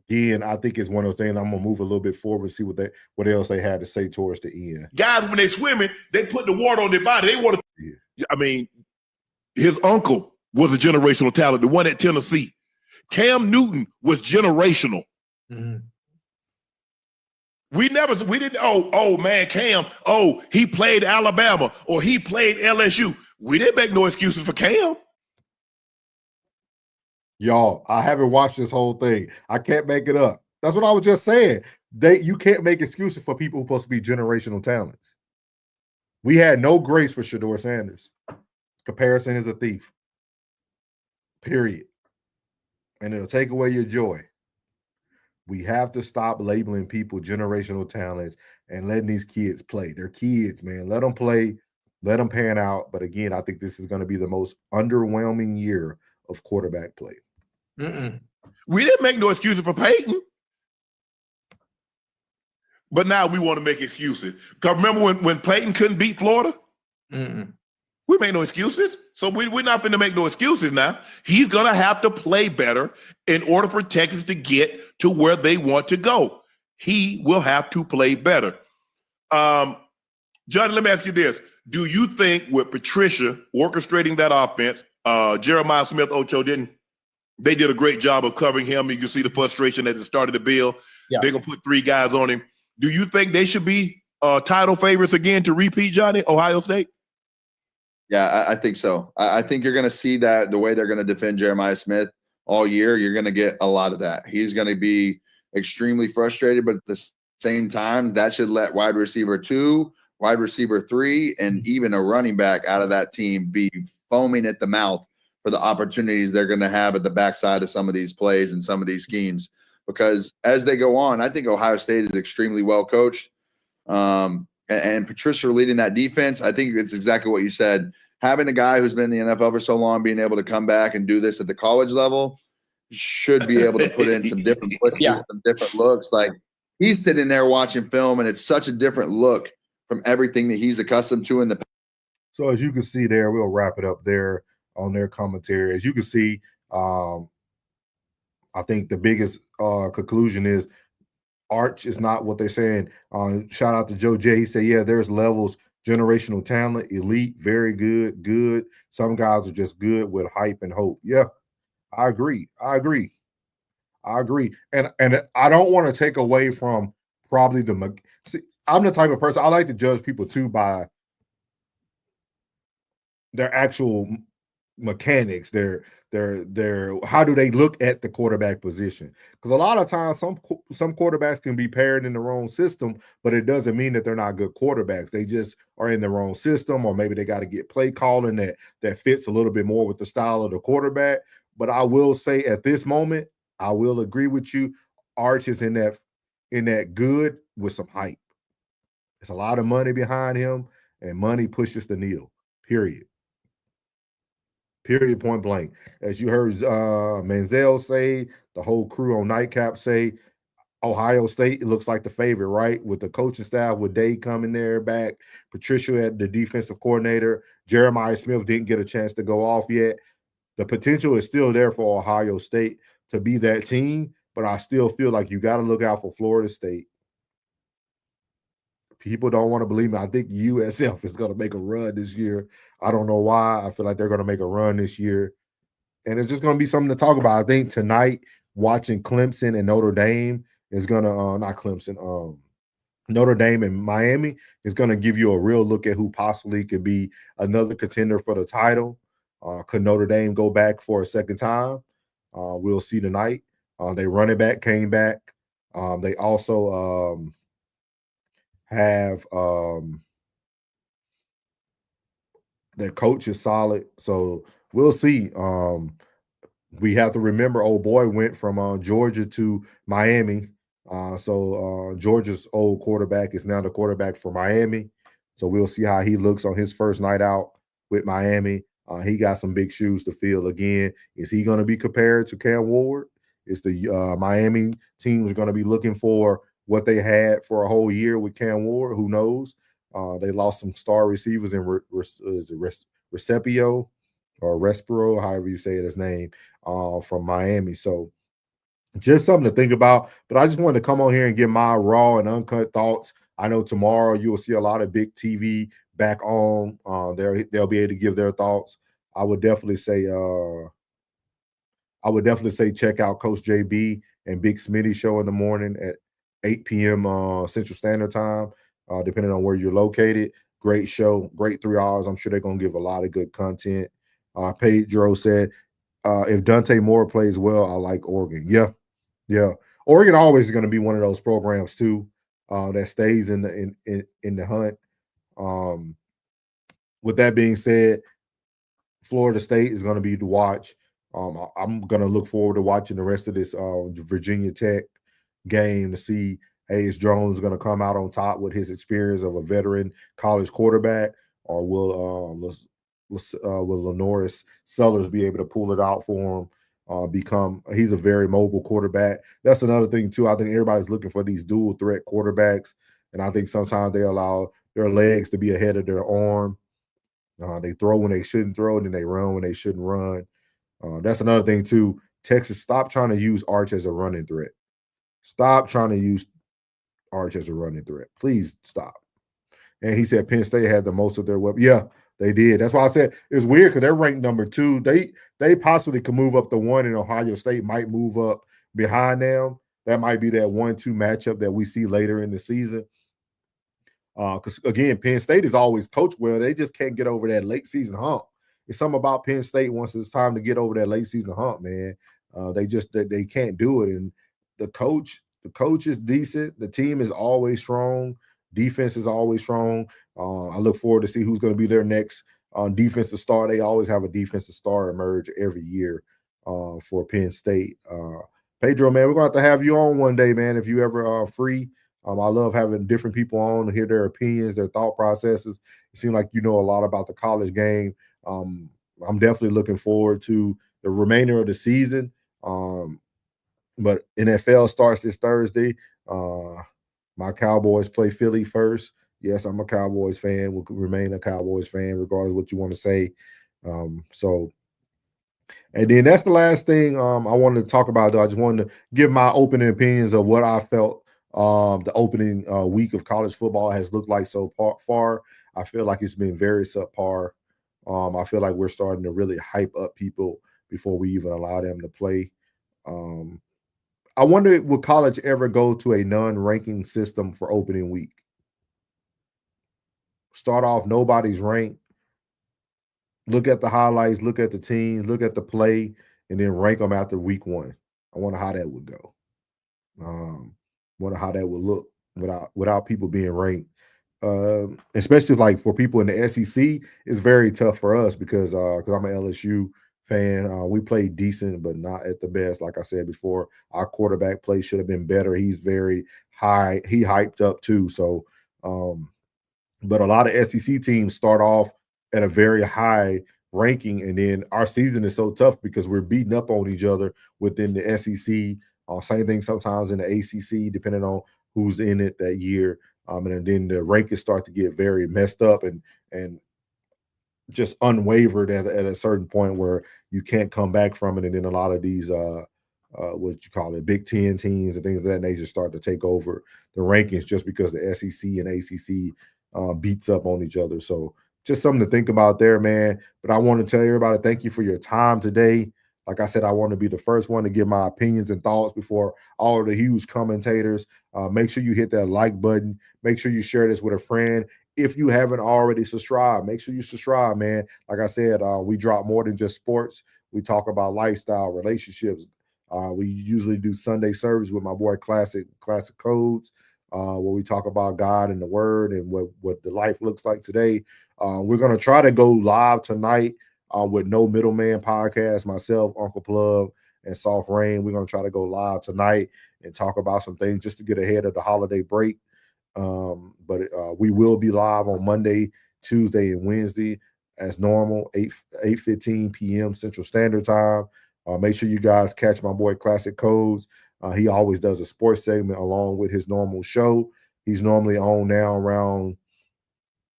Again, I think it's one of those things. I'm gonna move a little bit forward and see what else they had to say towards the end. Guys, when they swimming, they put the water on their body. They want to. I mean, his uncle was a generational talent, the one at Tennessee. Cam Newton was generational. Mm-hmm. We didn't. Oh man, Cam. Oh, he played Alabama or he played LSU. We didn't make no excuses for Cam. Y'all, I haven't watched this whole thing. I can't make it up. That's what I was just saying. You can't make excuses for people who are supposed to be generational talents. We had no grace for Shedeur Sanders. Comparison is a thief. Period. And it'll take away your joy. We have to stop labeling people generational talents and letting these kids play. They're kids, man. Let them play. Let them pan out. But again, I think this is going to be the most underwhelming year of quarterback play. We didn't make no excuses for Peyton. But now we want to make excuses. Because remember when Peyton couldn't beat Florida? We made no excuses. So we're not going to make no excuses now. He's going to have to play better in order for Texas to get to where they want to go. He will have to play better. Johnny, let me ask you this. Do you think with Patricia orchestrating that offense, Jeremiah Smith, Ocho they did a great job of covering him. You can see the frustration at the start of the bill. Yeah. They're going to put 3 guys on him. Do you think they should be title favorites again to repeat, Johnny, Ohio State? Yeah, I think so. I think you're going to see that the way they're going to defend Jeremiah Smith all year, you're going to get a lot of that. He's going to be extremely frustrated, but at the same time, that should let wide receiver 2, wide receiver 3, and even a running back out of that team be foaming at the mouth for the opportunities they're going to have at the backside of some of these plays and some of these schemes. Because as they go on, I think Ohio State is extremely well coached. And Patricia leading that defense, I think it's exactly what you said. Having a guy who's been in the NFL for so long, being able to come back and do this at the college level, should be able to put in some different some different looks. Like, he's sitting there watching film, and it's such a different look from everything that he's accustomed to in the past. So as you can see there, we'll wrap it up there on their commentary. As you can see, I think the biggest conclusion is Arch is not what they're saying. Shout out to Joe J. He said, yeah, there's levels, generational talent, elite, very good, good. Some guys are just good with hype and hope. Yeah, I agree. And I don't want to take away from probably see, I'm the type of person, I like to judge people too by their actual mechanics, their how do they look at the quarterback position? Because a lot of times some quarterbacks can be paired in the wrong system, but it doesn't mean that they're not good quarterbacks. They just are in the wrong system, or maybe they got to get play calling that fits a little bit more with the style of the quarterback. But I will say at this moment, I will agree with you. Arch is in that good with some hype. There's a lot of money behind him, and money pushes the needle. Period, point blank. As you heard Manziel say, the whole crew on Nightcap say, Ohio State, it looks like the favorite, right? With the coaching staff, with Day coming there back, Patricia at the defensive coordinator, Jeremiah Smith didn't get a chance to go off yet. The potential is still there for Ohio State to be that team, but I still feel like you got to look out for Florida State. People don't want to believe me. I think USF is going to make a run this year. I don't know why. I feel like they're going to make a run this year. And it's just going to be something to talk about. I think tonight, watching Clemson and Notre Dame is going to, not Clemson, Notre Dame and Miami is going to give you a real look at who possibly could be another contender for the title. Could Notre Dame go back for a second time? We'll see tonight. They running back came back. They also have their coach is solid, so we'll see. We have to remember, old boy went from Georgia to Miami, so Georgia's old quarterback is now the quarterback for Miami. So we'll see how he looks on his first night out with Miami. He got some big shoes to fill again. Is he going to be compared to Cam Ward? Is the Miami team going to be looking for what they had for a whole year with Cam Ward? Who knows? They lost some star receivers in Recepio or Respiro, however you say it, his name, from Miami. So just something to think about. But I just wanted to come on here and give my raw and uncut thoughts. I know tomorrow you will see a lot of big TV back on. They'll be able to give their thoughts. I would definitely say check out Coach JB and Big Smitty show in the morning at 8 p.m. Central Standard Time, depending on where you're located. Great show, great 3 hours. I'm sure they're going to give a lot of good content. Pedro said, if Dante Moore plays well, I like Oregon. Yeah. Oregon always is going to be one of those programs too that stays in the hunt. With that being said, Florida State is going to be to watch. I'm going to look forward to watching the rest of this Virginia Tech game to see, hey, is Jones going to come out on top with his experience of a veteran college quarterback, or will Lenoris Sellers be able to pull it out for him? He's a very mobile quarterback. That's another thing too. I think everybody's looking for these dual threat quarterbacks, and I think sometimes they allow their legs to be ahead of their arm. They throw when they shouldn't throw, and then they run when they shouldn't run. That's another thing too. Texas, stop trying to use Arch as a running threat. Stop trying to use Arch as a running threat. Please stop. And he said Penn State had the most of their weapons. Yeah, they did. That's why I said it's weird because they're ranked number 2. They possibly could move up to 1, and Ohio State might move up behind them. That might be that 1-2 matchup that we see later in the season. Because, again, Penn State is always coached well. They just can't get over that late season hump. It's something about Penn State once it's time to get over that late season hump, man. They can't do it. And the coach The coach is decent. The team is always strong. Defense is always strong. I look forward to see who's going to be their next defensive star. They always have a defensive star emerge every year for Penn State. Pedro, man, we're going to have you on one day, man, if you ever are free. I love having different people on to hear their opinions, their thought processes. It seems like you know a lot about the college game. I'm definitely looking forward to the remainder of the season. But NFL starts this Thursday. My Cowboys play Philly first. Yes, I'm a Cowboys fan. Will remain a Cowboys fan, regardless of what you want to say. And then that's the last thing I wanted to talk about, though. I just wanted to give my opening opinions of what I felt the opening week of college football has looked like so far. I feel like it's been very subpar. I feel like we're starting to really hype up people before we even allow them to play. I wonder, will college ever go to a non-ranking system for opening week? Start off, nobody's ranked. Look at the highlights, look at the teams, look at the play, and then rank them after week one. I wonder how that would go. Wonder how that would look without people being ranked. Especially like for people in the SEC, it's very tough for us because I'm an LSU fan. We played decent, but not at the best. Like I said before, our quarterback play should have been better. He's very high. He hyped up too. So, but a lot of SEC teams start off at a very high ranking, and then our season is so tough because we're beating up on each other within the SEC. Same thing sometimes in the ACC, depending on who's in it that year. And then the rankings start to get very messed up and just unwavered at a certain point where you can't come back from it. And then a lot of these what you call it, Big Ten teams and things of that nature start to take over the rankings just because the SEC and ACC beats up on each other. So just something to think about there, man. But I want to tell everybody thank you for your time today. Like I said, I want to be the first one to give my opinions and thoughts before all of the huge commentators. Make sure you hit that like button. Make sure you share this with a friend. If you haven't already subscribed, make sure you subscribe, man. Like I said, we drop more than just sports. We talk about lifestyle, relationships. We usually do Sunday service with my boy Classic Codes, where we talk about God and the Word and what the life looks like today. We're going to try to go live tonight with No Middleman podcast, myself, Uncle Plug, and Soft Rain. We're going to try to go live tonight and talk about some things just to get ahead of the holiday break. But we will be live on Monday, Tuesday, and Wednesday as normal, 8:15 p.m. Central Standard Time. Make sure you guys catch my boy Classic Codes. He always does a sports segment along with his normal show. He's normally on now around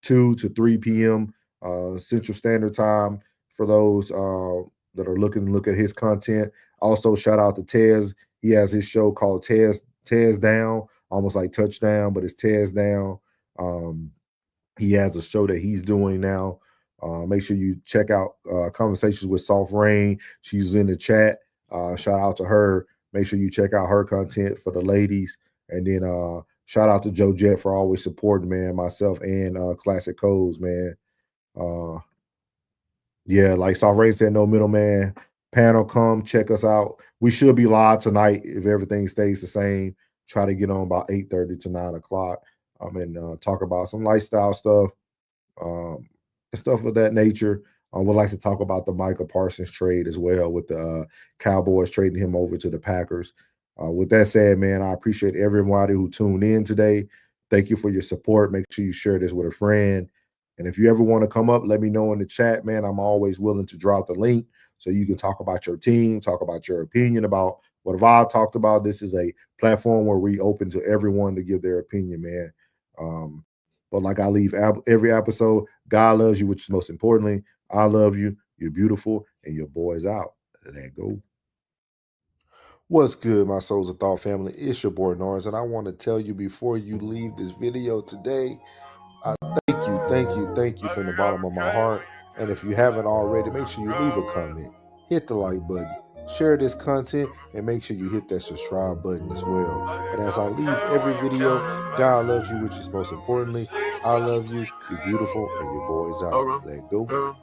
2 to 3 p.m. Central Standard Time for those that are looking to look at his content. Also, shout out to Tez. He has his show called Tez Down, almost like Touchdown, but it's Tez Down. He has a show that he's doing now. Make sure you check out Conversations with Soft Rain. She's in the chat. Shout out to her. Make sure you check out her content for the ladies. And then shout out to Joe Jet for always supporting, man, myself and Classic Codes, man. Yeah, like Soft Rain said, No Middleman panel, come check us out. We should be live tonight if everything stays the same. Try to get on about 8:30 to 9 o'clock. And talk about some lifestyle stuff, and stuff of that nature. We'd like to talk about the Micah Parsons trade as well, with the Cowboys trading him over to the Packers. With that said, man, I appreciate everybody who tuned in today. Thank you for your support. Make sure you share this with a friend. And if you ever want to come up, let me know in the chat, man. I'm always willing to drop the link so you can talk about your team, talk about your opinion about what I've talked about. This is a platform where we open to everyone to give their opinion, man. But like I leave every episode, God loves you, which is most importantly. I love you. You're beautiful, and your boy's out. Let go. What's good, my Souls of Thought family? It's your boy Norris, and I want to tell you before you leave this video today, I thank you from the bottom of my heart. And if you haven't already, make sure you leave a comment, hit the like button, share this content, and make sure you hit that subscribe button as well. But as I leave every video, God loves you, which is most importantly. I love you. You're beautiful, and your boy's out. Let go.